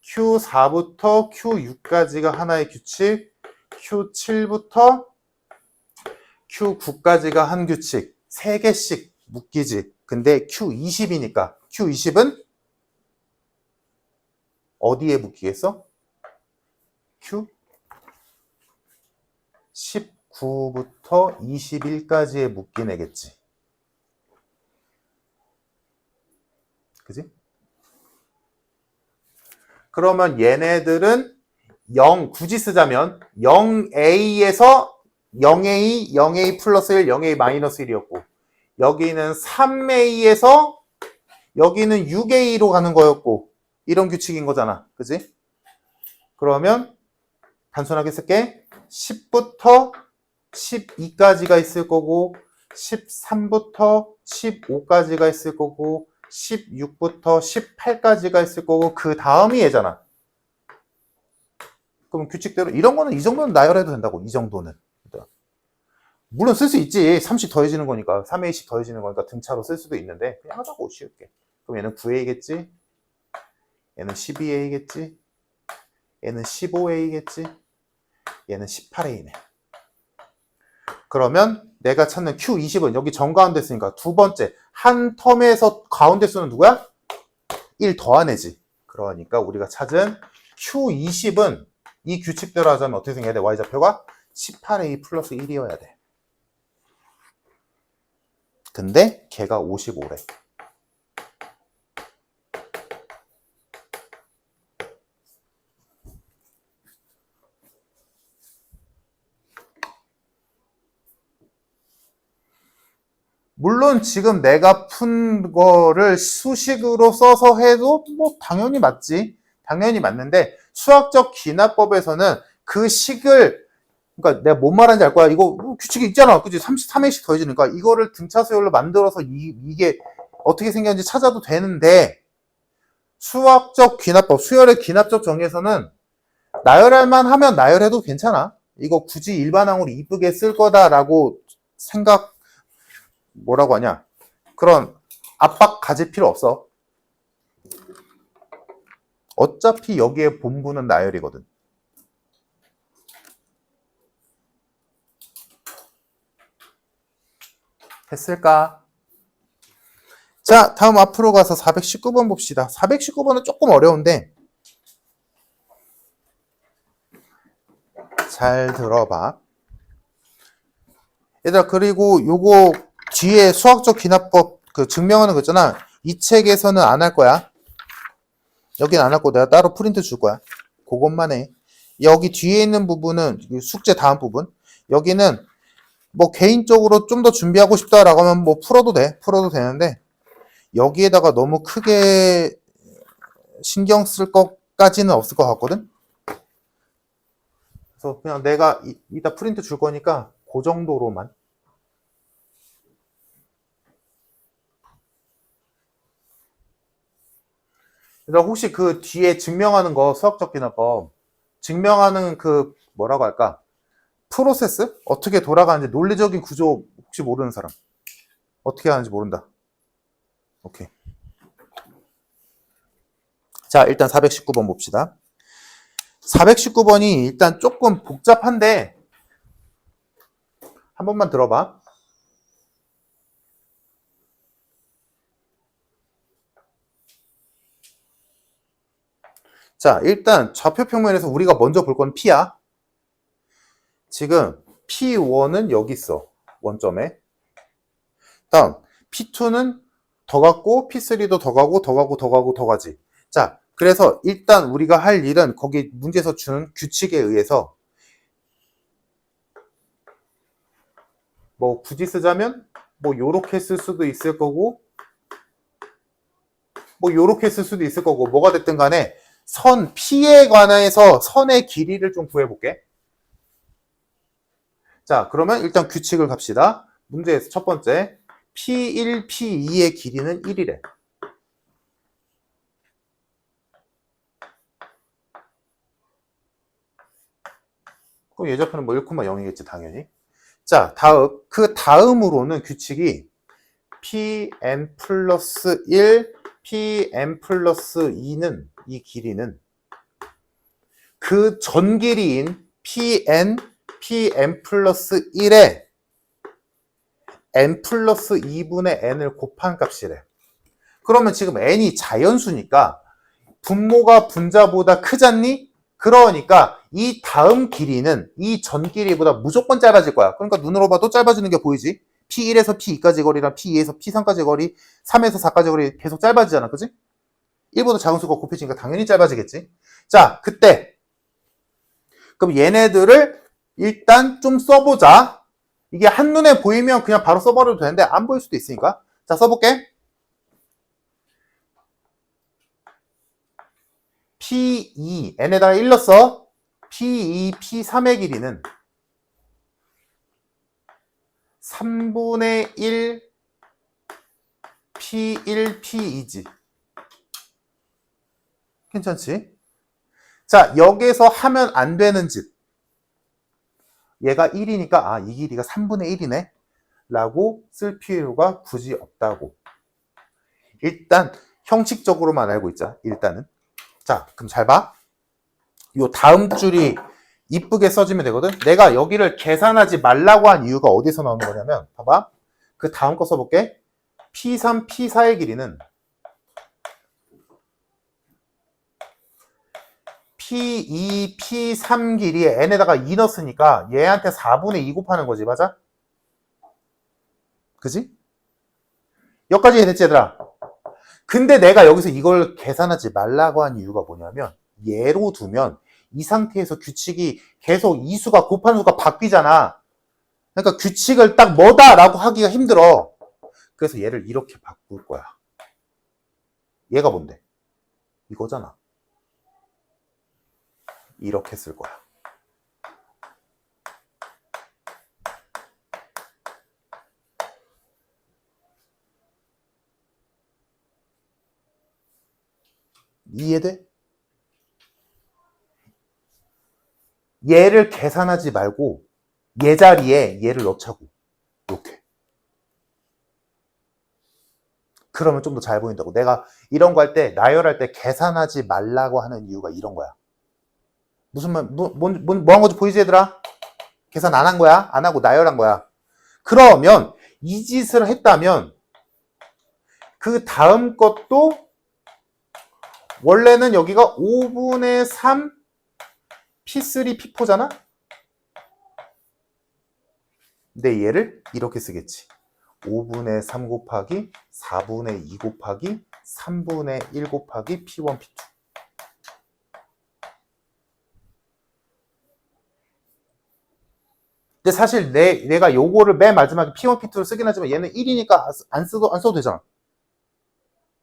Q4부터 Q6까지가 하나의 규칙, Q7부터 Q9까지가 한 규칙, 3개씩 묶이지. 근데 Q20이니까 Q20은 어디에 묶이겠어? Q19부터 21까지에 묶인 애겠지. 그지? 그러면 얘네들은 0, 굳이 쓰자면 0A에서 0A, 0A 플러스 1, 0A 마이너스 1이었고 여기는 3A에서 여기는 6A로 가는 거였고 이런 규칙인 거잖아. 그지? 그러면 단순하게 쓸게. 10부터 12까지가 있을 거고 13부터 15까지가 있을 거고 16부터 18까지가 있을 거고 그 다음이 얘잖아. 그럼 규칙대로 이런 거는 이 정도는 나열해도 된다고. 이 정도는. 물론 쓸 수 있지. 3씩 더해지는 거니까 3A씩 더해지는 거니까 등차로 쓸 수도 있는데 그냥 하자고 쉽게. 그럼 얘는 9A겠지. 얘는 12A겠지. 얘는 15A겠지. 얘는 18A네. 그러면 내가 찾는 Q20은 여기 정가운데 쓰니까 두 번째 한 텀에서 가운데 수는 누구야? 1 더한 애지. 그러니까 우리가 찾은 Q20은 이 규칙대로 하자면 어떻게 생겨야 돼? Y좌표가 18A 플러스 1이어야 돼. 근데 걔가 55래. 물론 지금 내가 푼 거를 수식으로 써서 해도 뭐 당연히 맞지. 당연히 맞는데 수학적 기납법에서는 그 식을, 그러니까 내가 뭔 말하는지 알 거야. 이거 규칙이 있잖아. 그치? 33회씩 더해지니까 이거를 등차수열로 만들어서 이게 어떻게 생겼는지 찾아도 되는데, 수학적 기납법, 수열의 기납적 정의에서는 나열할만 하면 나열해도 괜찮아. 이거 굳이 일반항으로 이쁘게 쓸 거다라고 뭐라고 하냐, 그런 압박 가질 필요 없어. 어차피 여기에 본부는 나열이거든. 됐을까? 자, 다음 앞으로 가서 419번 봅시다. 419번은 조금 어려운데 잘 들어봐. 얘들아, 그리고 요거 뒤에 수학적 기납법 그 증명하는 거 있잖아. 이 책에서는 안 할 거야. 여긴 안 할 거, 내가 따로 프린트 줄 거야. 그것만 해. 여기 뒤에 있는 부분은 숙제 다음 부분. 여기는 뭐 개인적으로 좀 더 준비하고 싶다라고 하면 뭐 풀어도 돼. 풀어도 되는데 여기에다가 너무 크게 신경 쓸 것까지는 없을 것 같거든. 그래서 그냥 내가 이따 프린트 줄 거니까 그 정도로만. 그래서 혹시 그 뒤에 증명하는 거, 수학적 기납법 증명하는 그 뭐라고 할까, 프로세스? 어떻게 돌아가는지, 논리적인 구조 혹시 모르는 사람, 어떻게 하는지 모른다. 오케이. 자, 일단 419번 봅시다. 419번이 일단 조금 복잡한데 한 번만 들어봐. 자, 일단 좌표 평면에서 우리가 먼저 볼 건 P야. 지금 P1은 여기 있어. 원점에. 다음 P2는 더 갔고 P3도 더 가고 더 가고 더 가고 더 가지. 자, 그래서 일단 우리가 할 일은 거기 문제에서 주는 규칙에 의해서 뭐 굳이 쓰자면 뭐 요렇게 쓸 수도 있을 거고 뭐 요렇게 쓸 수도 있을 거고, 뭐가 됐든 간에 선 P에 관해서 선의 길이를 좀 구해볼게. 자, 그러면 일단 규칙을 갑시다. 문제에서 첫 번째, P1, P2의 길이는 1이래. 그럼 예좌표는 뭐 1,0이겠지, 당연히. 자, 그 다음으로는 규칙이 Pn 플러스 1, Pn 플러스 2는, 이 길이는 그 전 길이인 Pn 플러스 1에 n 플러스 2분의 n을 곱한 값이래. 그러면 지금 n이 자연수니까 분모가 분자보다 크잖니? 그러니까 이 다음 길이는 이 전 길이보다 무조건 짧아질 거야. 그러니까 눈으로 봐도 짧아지는 게 보이지? P1에서 P2까지 거리랑 P2에서 P3까지 거리, 3에서 4까지 거리 계속 짧아지잖아. 그지? 1보다 작은 수가 곱해지니까 당연히 짧아지겠지. 자, 그때 그럼 얘네들을 일단 좀 써보자. 이게 한눈에 보이면 그냥 바로 써버려도 되는데 안 보일 수도 있으니까. 자, 써볼게. P2, n에다가 1 넣었어. P2, P3의 길이는 3분의 1 P1, P2지. 괜찮지? 자, 여기서 하면 안 되는 짓. 얘가 1이니까 아, 이 길이가 3분의 1이네 라고 쓸 필요가 굳이 없다고. 일단 형식적으로만 알고 있자. 일단은. 자, 그럼 잘 봐. 요 다음 줄이 이쁘게 써지면 되거든. 내가 여기를 계산하지 말라고 한 이유가 어디서 나오는 거냐면, 봐봐. 그 다음 거 써볼게. P3, P4의 길이는 P2, P3 길이에 n에다가 2 넣었으니까 얘한테 4분의 2 곱하는 거지. 맞아? 그지? 여기까지 이해됐지 얘들아? 근데 내가 여기서 이걸 계산하지 말라고 한 이유가 뭐냐면 얘로 두면 이 상태에서 규칙이 계속 이 수가 곱한 수가 바뀌잖아. 그러니까 규칙을 딱 뭐다라고 하기가 힘들어. 그래서 얘를 이렇게 바꿀 거야. 얘가 뭔데? 이거잖아. 이렇게 쓸 거야. 이해돼? 얘를 계산하지 말고 얘 자리에 얘를 넣자고. 이렇게. 그러면 좀 더 잘 보인다고. 내가 이런 거 할 때, 나열할 때 계산하지 말라고 하는 이유가 이런 거야. 무슨 말, 뭐 한 건지 보이지 얘들아? 계산 안 한 거야? 안 하고 나열한 거야. 그러면 이 짓을 했다면 그 다음 것도 원래는 여기가 5분의 3 P3 P4잖아? 근데 얘를 이렇게 쓰겠지. 5분의 3 곱하기 4분의 2 곱하기 3분의 1 곱하기 P1 P2. 근데 사실 내가 요거를 맨 마지막에 P1 P2를 쓰긴 하지만 얘는 1이니까 안 써도 되잖아.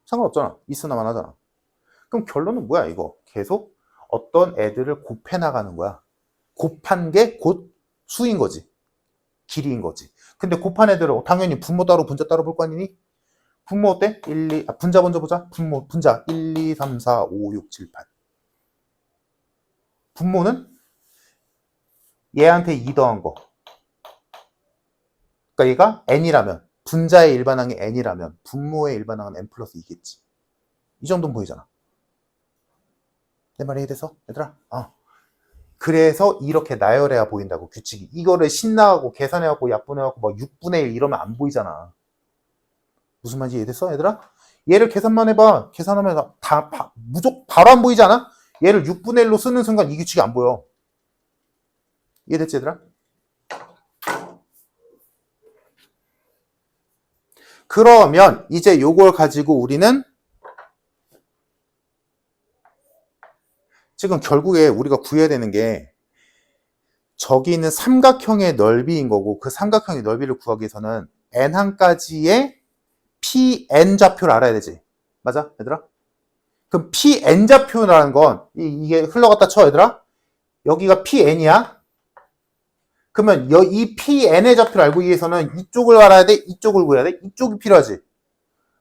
상관없잖아. 있으나만 하잖아. 그럼 결론은 뭐야 이거? 계속 어떤 애들을 곱해 나가는 거야. 곱한 게 곧 수인 거지. 길이인 거지. 근데 곱한 애들은 당연히 분모 따로 분자 따로 볼 거 아니니? 분모 어때? 1, 2, 분자 먼저 보자. 분자 1, 2, 3, 4, 5, 6, 7, 8. 분모는 얘한테 2 더한 거. 그러니까 얘가 n이라면, 분자의 일반항이 n이라면 분모의 일반항은 n 플러스 2겠지. 이 정도는 보이잖아. 내 말이 이해돼서? 얘들아? 그래서 이렇게 나열해야 보인다고, 규칙이. 이거를 신나하고 계산해갖고 약분해갖고 막 6분의 1 이러면 안 보이잖아. 무슨 말인지 이해됐어 얘들아? 얘를 계산만 해봐. 계산하면 무조건 바로 안 보이지 않아? 얘를 6분의 1로 쓰는 순간 이 규칙이 안 보여. 이해됐지 얘들아? 그러면 이제 요걸 가지고 우리는 지금 결국에 우리가 구해야 되는 게 저기 있는 삼각형의 넓이인 거고, 그 삼각형의 넓이를 구하기 위해서는 n항까지의 pn 좌표를 알아야 되지. 맞아 얘들아? 그럼 pn 좌표라는 건 이게 흘러갔다 쳐 얘들아? 여기가 pn이야? 그러면 이 pn의 좌표를 알고 위해서는 이쪽을 알아야 돼? 이쪽을 구해야 돼? 이쪽이 필요하지.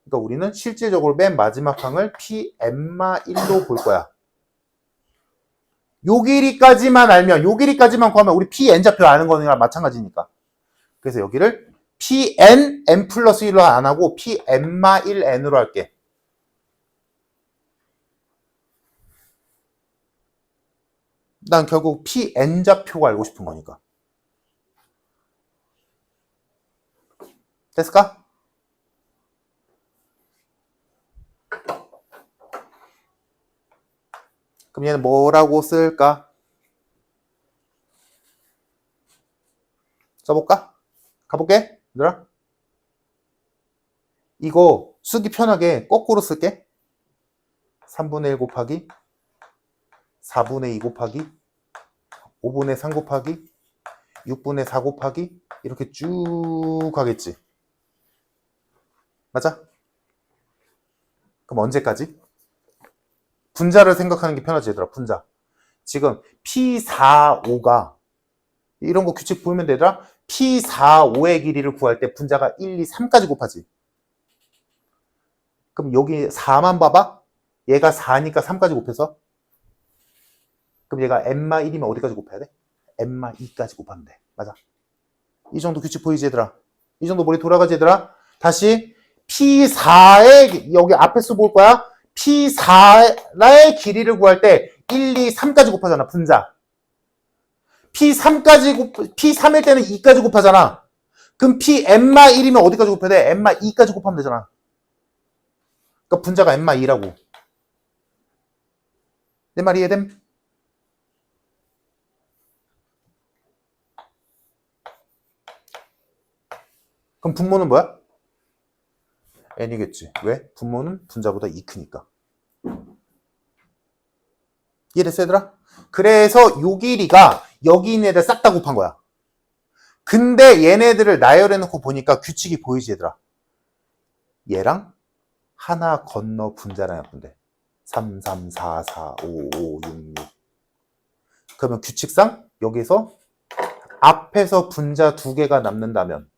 그러니까 우리는 실질적으로 맨 마지막 항을 pn-1로 볼 거야. 요 길이까지만 알면, 요 길이까지만 구하면 우리 pn 좌표 아는 거랑 마찬가지니까. 그래서 여기를 pn n 플러스 1로 안 하고 pn-1n으로 할게. 난 결국 pn 좌표가 알고 싶은 거니까. 됐을까? 그럼 얘는 뭐라고 쓸까? 써볼까? 가볼게. 얘들아. 이거 쓰기 편하게 거꾸로 쓸게. 3분의 1 곱하기 4분의 2 곱하기 5분의 3 곱하기 6분의 4 곱하기 이렇게 쭉 가겠지. 맞아? 그럼 언제까지? 분자를 생각하는 게 편하지 얘들아. 분자. 지금 P45가 이런 거 규칙 보면 되더라. P45의 길이를 구할 때 분자가 1, 2, 3까지 곱하지. 그럼 여기 4만 봐봐. 얘가 4니까 3까지 곱해서. 그럼 얘가 n-1이면 어디까지 곱해야 돼? n-2까지 곱하면 돼. 맞아. 이 정도 규칙 보이지 얘들아? 이 정도 머리 돌아가지 얘들아? 다시 P4의 여기 앞에 수 볼 거야. P4의 길이를 구할 때 1, 2, 3까지 곱하잖아. 분자. P3일 때는 2까지 곱하잖아. 그럼 P-1이면 어디까지 곱해야 돼? n-2까지 곱하면 되잖아. 그러니까 분자가 n-2라고. 내 말이 이해됨? 그럼 분모는 뭐야? n이겠지. 왜? 분모는 분자보다 2 크니까. 이해됐어, 얘들아? 그래서 요 길이가 여기 있는 애들 싹 다 곱한 거야. 근데 얘네들을 나열해놓고 보니까 규칙이 보이지, 얘들아? 얘랑 하나 건너 분자랑 약분돼. 3, 3, 4, 4, 5, 5, 6, 6. 그러면 규칙상 여기서 앞에서 분자 2개가 남는다면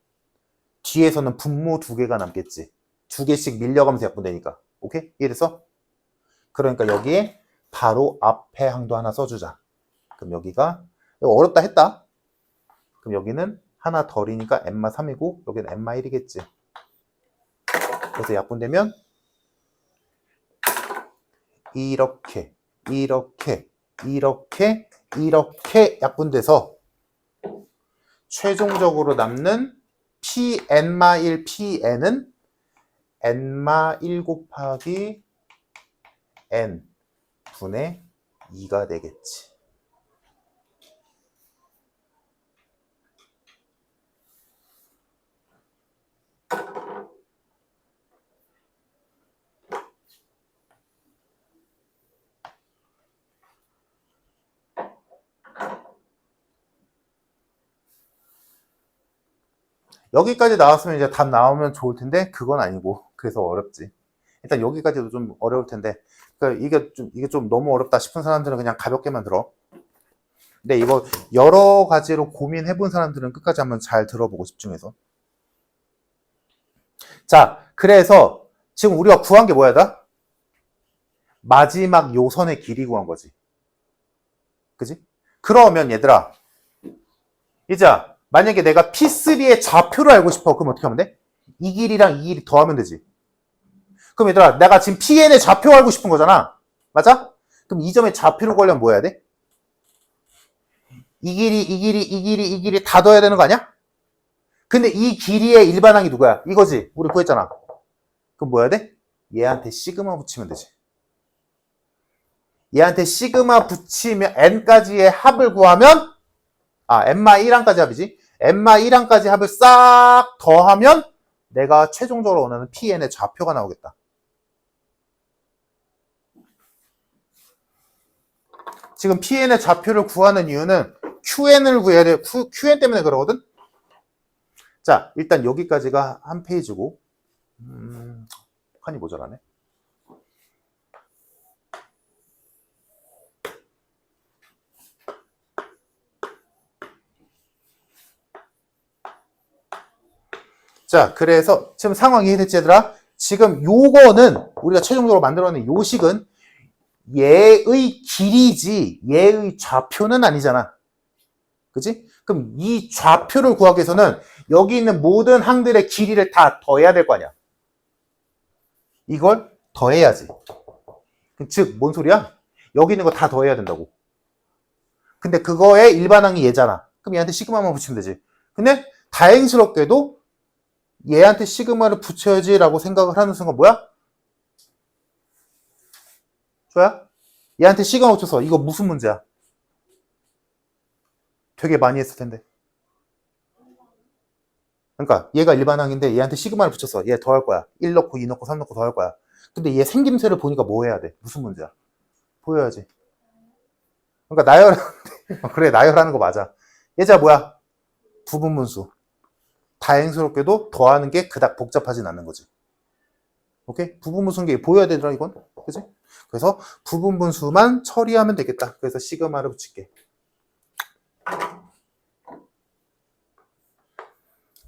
뒤에서는 분모 2개가 남겠지. 2개씩 밀려가면서 약분되니까. 오케이? 이해됐어? 그러니까 여기에 바로 앞에 항도 하나 써주자. 그럼 여기가 이거 어렵다 했다. 그럼 여기는 하나 덜이니까 n마 3이고 여기는 n마 1이겠지. 그래서 약분되면 이렇게 약분돼서 최종적으로 남는 pn마 1 pn은 n마 1 곱하기 n 분의 2가 되겠지. 여기까지 나왔으면 이제 답 나오면 좋을 텐데 그건 아니고 그래서 어렵지. 일단 여기까지도 좀 어려울 텐데 그러니까 이게 좀 너무 어렵다 싶은 사람들은 그냥 가볍게만 들어. 근데 이거 여러 가지로 고민해 본 사람들은 끝까지 한번 잘 들어보고 집중해서. 자, 그래서 지금 우리가 구한 게 뭐야, 다? 마지막 요선의 길이 구한 거지. 그지? 그러면 얘들아, 이제 만약에 내가 P3의 좌표를 알고 싶어. 그럼 어떻게 하면 돼? 이 길이랑 이 길이 더하면 되지. 그럼 얘들아, 내가 지금 PN의 좌표 알고 싶은 거잖아. 맞아? 그럼 이 점의 좌표를 구하려면 뭐 해야 돼? 이 길이 다 더해야 되는 거 아니야? 근데 이 길이의 일반항이 누구야? 이거지. 우리 구했잖아. 그럼 뭐 해야 돼? 얘한테 시그마 붙이면 되지. 얘한테 시그마 붙이면 n까지의 합을 구하면 n마 1항까지 합이지. n마 1항까지 합을 싹 더하면 내가 최종적으로 원하는 pn의 좌표가 나오겠다. 지금 pn의 좌표를 구하는 이유는 qn을 구해야 돼. qn 때문에 그러거든. 자, 일단 여기까지가 한 페이지고 칸이 모자라네. 자, 그래서 지금 상황이 이해됐지, 얘들아? 지금 요거는 우리가 최종적으로 만들어낸 요식은 얘의 길이지 얘의 좌표는 아니잖아. 그치? 그럼 이 좌표를 구하기 위해서는 여기 있는 모든 항들의 길이를 다 더해야 될 거 아니야. 이걸 더해야지. 즉, 뭔 소리야? 여기 있는 거 다 더해야 된다고. 근데 그거의 일반항이 얘잖아. 그럼 얘한테 시그마만 붙이면 되지. 근데 다행스럽게도 얘한테 시그마를 붙여야지 라고 생각을 하는 순간 뭐야? 좋아? 얘한테 시그마 붙여서 이거 무슨 문제야? 되게 많이 했을 텐데. 그러니까 얘가 일반항인데 얘한테 시그마를 붙였어. 얘 더할 거야. 1 넣고 2 넣고 3 넣고 더할 거야. 근데 얘 생김새를 보니까 뭐 해야 돼? 무슨 문제야? 보여야지. 그러니까 그래, 나열하는 거 맞아. 얘자 뭐야? 부분분수. 다행스럽게도 더하는 게 그닥 복잡하진 않는 거지. 오케이? 부분분수인 게 보여야 되더라, 이건. 그치? 그래서 부분분수만 처리하면 되겠다. 그래서 시그마를 붙일게.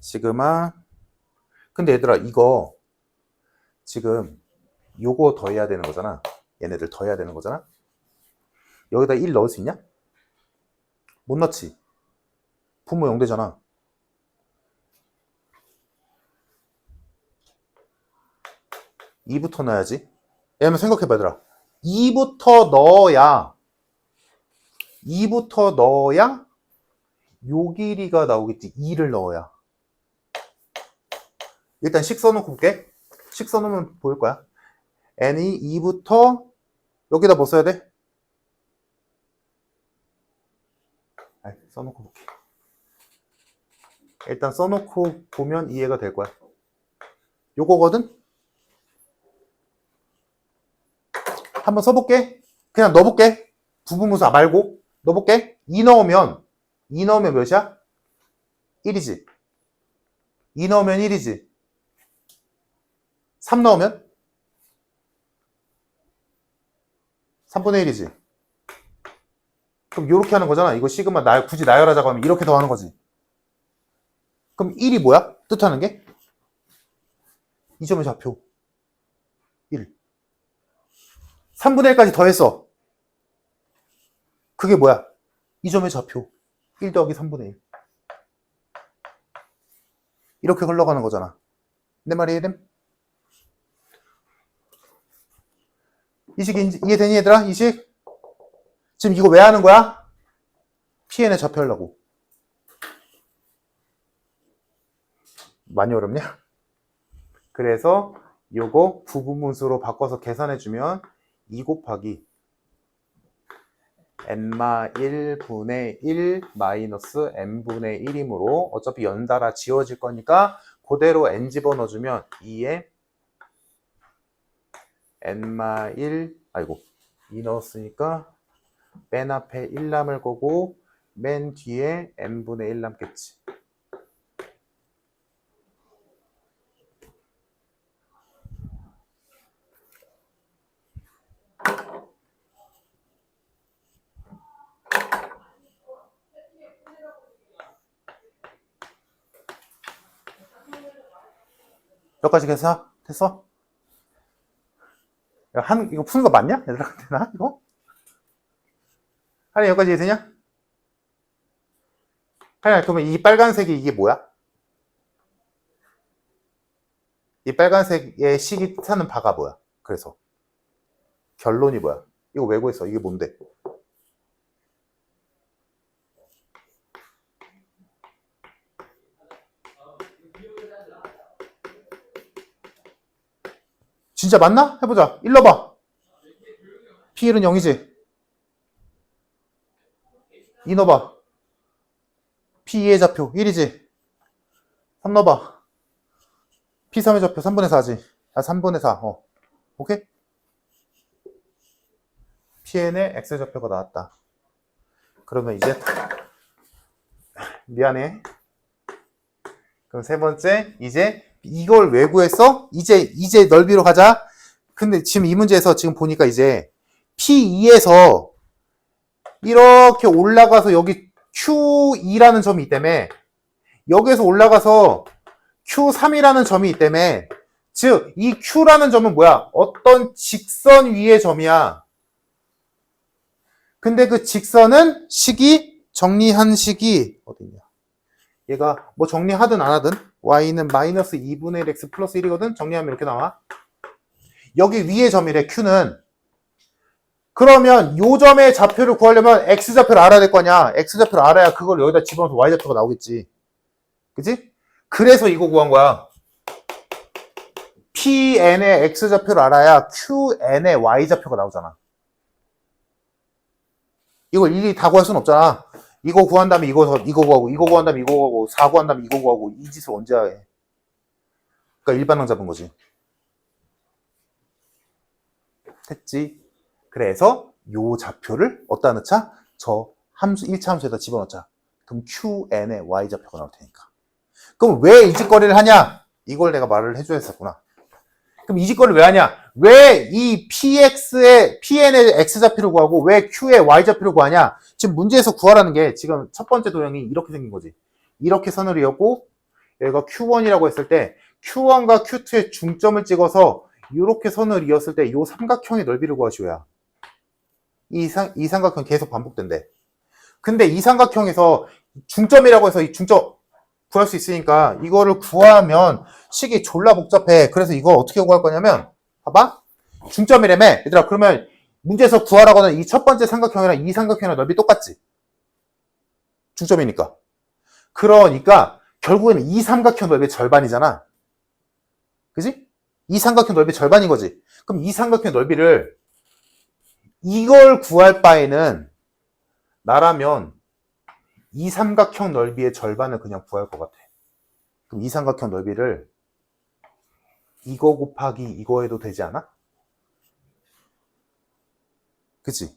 시그마. 근데 얘들아, 이거 지금 요거 더해야 되는 거잖아. 얘네들 더해야 되는 거잖아. 여기다 1 넣을 수 있냐? 못 넣지. 분모 0 되잖아. 2부터 넣어야지. 왜냐면 생각해봐, 얘들아. 2부터 넣어야 요 길이가 나오겠지. 2를 넣어야. 일단 식 써놓고 볼게. 식 써놓으면 보일 거야. n이 2부터 여기다 뭐 써야 돼? 써놓고 볼게. 일단 써놓고 보면 이해가 될 거야. 요거거든? 한번 써볼게. 그냥 넣어볼게. 부분분수 말고 넣어볼게. 2 넣으면 몇이야? 1이지. 2 넣으면 1이지. 3 넣으면 3분의 1이지. 그럼 이렇게 하는 거잖아. 이거 시그마 굳이 나열하자고 하면 이렇게 더하는 거지. 그럼 1이 뭐야? 뜻하는 게? 이 점의 좌표 1. 3분의 1까지 더했어. 그게 뭐야? 이 점의 좌표 1 더하기 3분의 1. 이렇게 흘러가는 거잖아. 내 말이 이해됨? 이 식 이해되니 얘들아? 이 식? 지금 이거 왜 하는 거야? PN에 좌표하려고. 많이 어렵냐? 그래서 요거 부분분수로 바꿔서 계산해주면 2 곱하기 n-1분의 1 마이너스 n분의 1이므로 어차피 연달아 지워질 거니까 그대로 n 집어넣어주면 2에 n-1 2 넣었으니까 맨 앞에 1 남을 거고 맨 뒤에 n분의 1 남겠지. 여기까지 계산 됐어? 이거 푸는 거 맞냐? 얘들아, 되나? 이거? 하리 여기까지 되냐? 하리 그러면 이 빨간색이 이게 뭐야? 이 빨간색의 식이 뜻하는 바가 뭐야? 그래서 결론이 뭐야? 이거 왜 구했어? 이게 뭔데? 진짜 맞나? 해보자. 1 넣어봐. P1은 0이지. 2 넣어봐. P2의 좌표 1이지. 3 넣어봐. P3의 좌표 3분의 4지. 3분의 4. 오케이? PN의 X의 좌표가 나왔다. 그러면 이제 미안해. 그럼 세 번째 이제 이걸 왜 구했어? 이제 넓이로 가자. 근데 지금 이 문제에서 지금 보니까 이제 P2에서 이렇게 올라가서 여기 Q2라는 점이 있다며. 여기에서 올라가서 Q3이라는 점이 있다며. 즉, 이 Q라는 점은 뭐야? 어떤 직선 위의 점이야. 근데 그 직선은 정리한 식이 어디냐? 얘가 뭐 정리하든 안 하든 y는 마이너스 2분의 1 x 플러스 1이거든? 정리하면 이렇게 나와. 여기 위의 점이래, Q는. 그러면 요 점의 좌표를 구하려면 x좌표를 알아야 될 거냐? x좌표를 알아야 그걸 여기다 집어넣어서 y좌표가 나오겠지. 그치? 그래서 이거 구한 거야. Pn의 x좌표를 알아야 Qn의 y좌표가 나오잖아. 이걸 일일이 다 구할 수는 없잖아. 이거 구한 다음에 이거 구하고, 이거 구한 다음에 이거 구하고, 4 구한 다음에 이거 구하고, 이 짓을 언제 해? 그러니까 일반항 잡은 거지. 됐지? 그래서 요 좌표를 어디다 넣자? 저 함수 1차 함수에다 집어넣자. 그럼 QN의 Y좌표가 나올 테니까. 그럼 왜 이 짓거리를 하냐? 이걸 내가 말을 해줘야 했었구나. 그럼 이 짓거리를 왜 하냐? 왜 이 PN의 X좌표를 구하고 왜 Q의 Y좌표를 구하냐? 지금 문제에서 구하라는 게 지금 첫 번째 도형이 이렇게 생긴 거지. 이렇게 선을 이었고 여기가 Q1이라고 했을 때 Q1과 Q2의 중점을 찍어서 이렇게 선을 이었을 때 이 삼각형의 넓이를 구하시오야. 이 삼각형 계속 반복된대. 근데 이 삼각형에서 중점이라고 해서 이 중점 구할 수 있으니까 이거를 구하면 식이 졸라 복잡해. 그래서 이거 어떻게 구할 거냐면 봐봐. 중점이라며. 얘들아 그러면 문제에서 구하라고는 이 첫 번째 삼각형이랑 이 삼각형이랑 넓이 똑같지. 중점이니까. 그러니까 결국에는 이 삼각형 넓이의 절반이잖아. 그지? 이 삼각형 넓이의 절반인 거지. 그럼 이 삼각형 넓이를 이걸 구할 바에는 나라면 이 삼각형 넓이의 절반을 그냥 구할 것 같아. 그럼 이 삼각형 넓이를 이거 곱하기 이거 해도 되지 않아? 그치?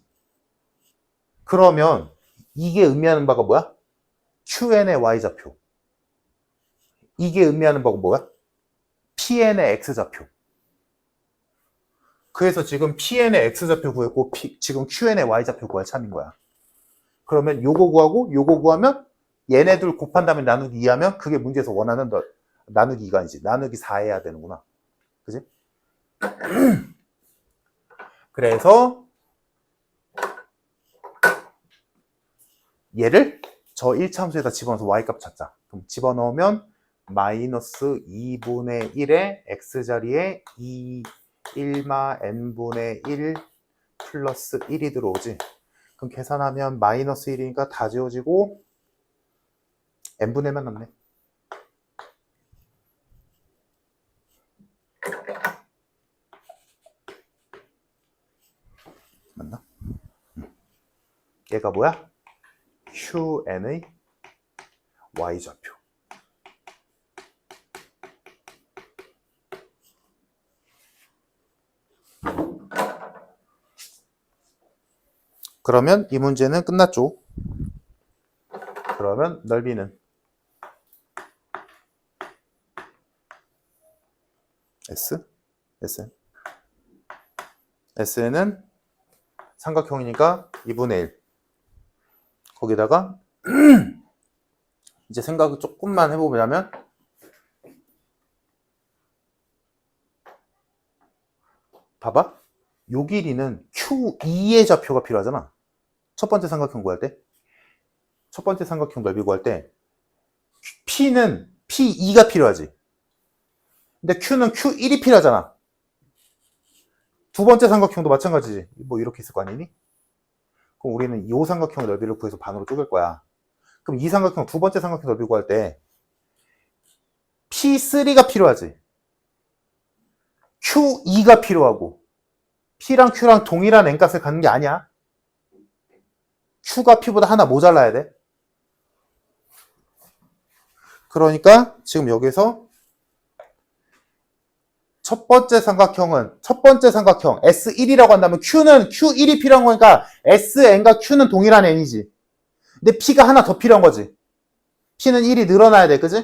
그러면 이게 의미하는 바가 뭐야? QN의 Y좌표. 이게 의미하는 바가 뭐야? PN의 X좌표. 그래서 지금 PN의 X좌표 구했고 지금 QN의 Y좌표 구할 참인 거야. 그러면 요거 구하고 요거 구하면 얘네들 곱한 다음에 나누기 2 하면 그게 문제에서 원하는 나누기 2가 아니지. 나누기 4 해야 되는구나. 그지? 그래서 얘를 저 1차함수에다 집어넣어서 y값 찾자. 그럼 집어넣으면 마이너스 2분의 1의 x자리에 1마 n분의 1 플러스 1이 들어오지. 그럼 계산하면 마이너스 1이니까 다 지워지고 n분의 1만 남네. 맞나? 얘가 뭐야? QN의 Y좌표. 그러면 이 문제는 끝났죠. 그러면 넓이는 S? SN? SN은 삼각형이니까 2분의 1. 거기다가 이제 생각을 조금만 해보자면 봐봐. 요 길이는 Q2의 좌표가 필요하잖아. 첫 번째 삼각형 구할 때. 첫 번째 삼각형 넓이 구할 때 P는 P2가 필요하지. 근데 Q는 Q1이 필요하잖아. 두 번째 삼각형도 마찬가지지. 뭐 이렇게 있을 거 아니니? 그럼 우리는 이 삼각형 넓이를 구해서 반으로 쪼갤 거야. 그럼 이 삼각형 두 번째 삼각형 넓이 구할 때 P3가 필요하지. Q2가 필요하고 P랑 Q랑 동일한 n값을 갖는 게 아니야. Q가 P보다 하나 모자라야 돼. 그러니까 지금 여기서 첫 번째 삼각형 S1이라고 한다면 Q는 Q1이 필요한 거니까 SN과 Q는 동일한 n이지. 근데 P가 하나 더 필요한 거지. P는 1이 늘어나야 돼. 그지?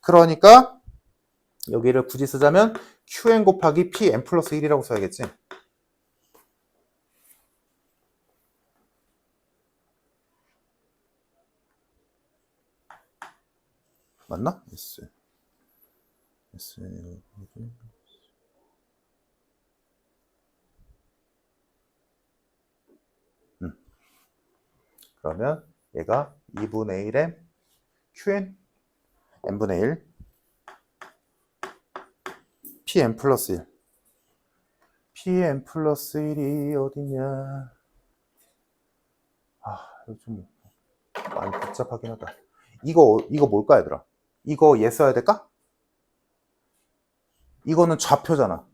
그러니까 여기를 굳이 쓰자면 QN 곱하기 PN 플러스 1이라고 써야겠지. 맞나? S. 그러면 얘가 2분의 1에 QN n분의 1 PN 플러스 1 PN 플러스 1이 어디냐. 이거 좀 많이 복잡하긴 하다. 이거 뭘까 얘들아? 이거 얘 써야 될까? 이거는 좌표잖아.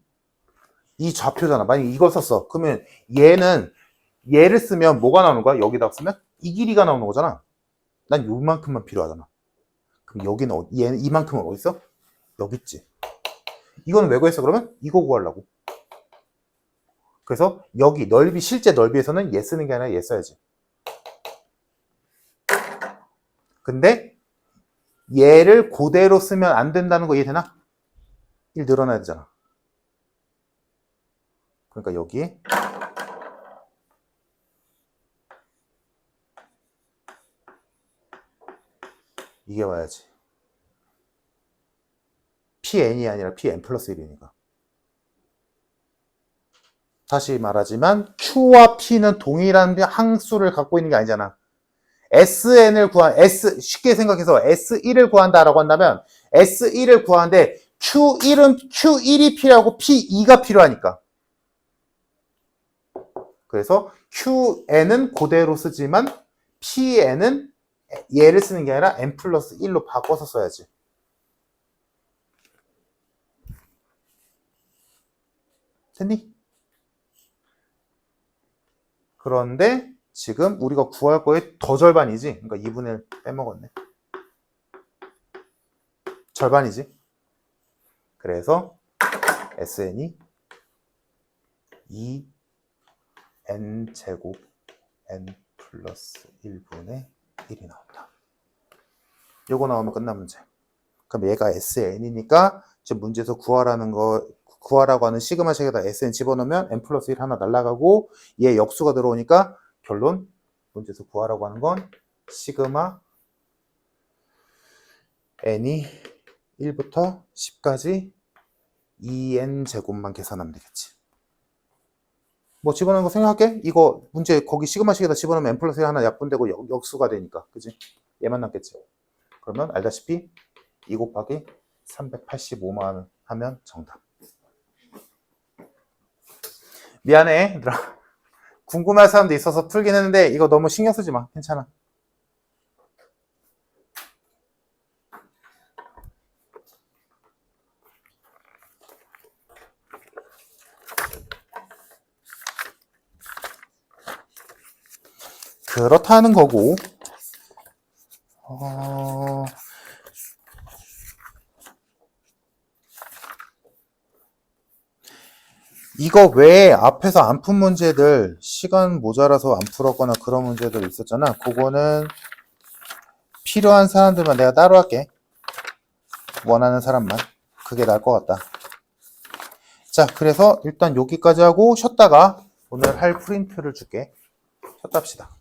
이 좌표잖아. 만약에 이걸 썼어. 그러면 얘를 쓰면 뭐가 나오는 거야? 여기다 쓰면 이 길이가 나오는 거잖아. 난 요만큼만 필요하잖아. 그럼 여기는 이만큼은 어디 있어? 여기 있지. 이거는 왜 구했어? 그러면 이거 구하려고. 그래서 여기 실제 넓이에서는 얘 쓰는 게 아니라 얘 써야지. 근데 얘를 그대로 쓰면 안 된다는 거 이해되나? 1 늘어나야 되잖아. 그러니까 여기에 이게 와야지. PN이 아니라 PN 플러스 1이니까. 다시 말하지만 Q와 P는 동일한 항수를 갖고 있는 게 아니잖아. 쉽게 생각해서 S1을 구한다라고 한다면 S1을 구하는데 Q1이 필요하고 P2가 필요하니까. 그래서 QN은 그대로 쓰지만 PN은 얘를 쓰는 게 아니라 N 플러스 1로 바꿔서 써야지. 됐니? 그런데 지금 우리가 구할 거의 더 절반이지. 그러니까 2분의 1 빼먹었네. 절반이지. 그래서 SN이 2 n제곱 n 플러스 1분의 1이 나온다. 요거 나오면 끝난 문제. 그럼 얘가 SN이니까 지금 문제에서 구하라고 하는 시그마 식에다 SN 집어넣으면 n 플러스 1 하나 날라가고 얘 역수가 들어오니까 결론 문제에서 구하라고 하는 건 시그마 n이 1부터 10까지 2n 제곱만 계산하면 되겠지. 뭐 집어넣는 거 생각할게. 이거 문제 거기 시그마식에다 집어넣으면 n 플러스 1 하나 약분되고 역수가 되니까 그지? 얘만 남겠지. 그러면 알다시피 2 곱하기 385만 하면 정답. 미안해 얘들아. 궁금할 사람도 있어서 풀긴 했는데 이거 너무 신경 쓰지 마. 괜찮아. 그렇다는 거고 이거 외에 앞에서 안 푼 문제들 시간 모자라서 안 풀었거나 그런 문제들 있었잖아. 그거는 필요한 사람들만 내가 따로 할게. 원하는 사람만. 그게 나을 것 같다. 자, 그래서 일단 여기까지 하고 쉬었다가 오늘 할 프린트를 줄게. 쉬었다 합시다.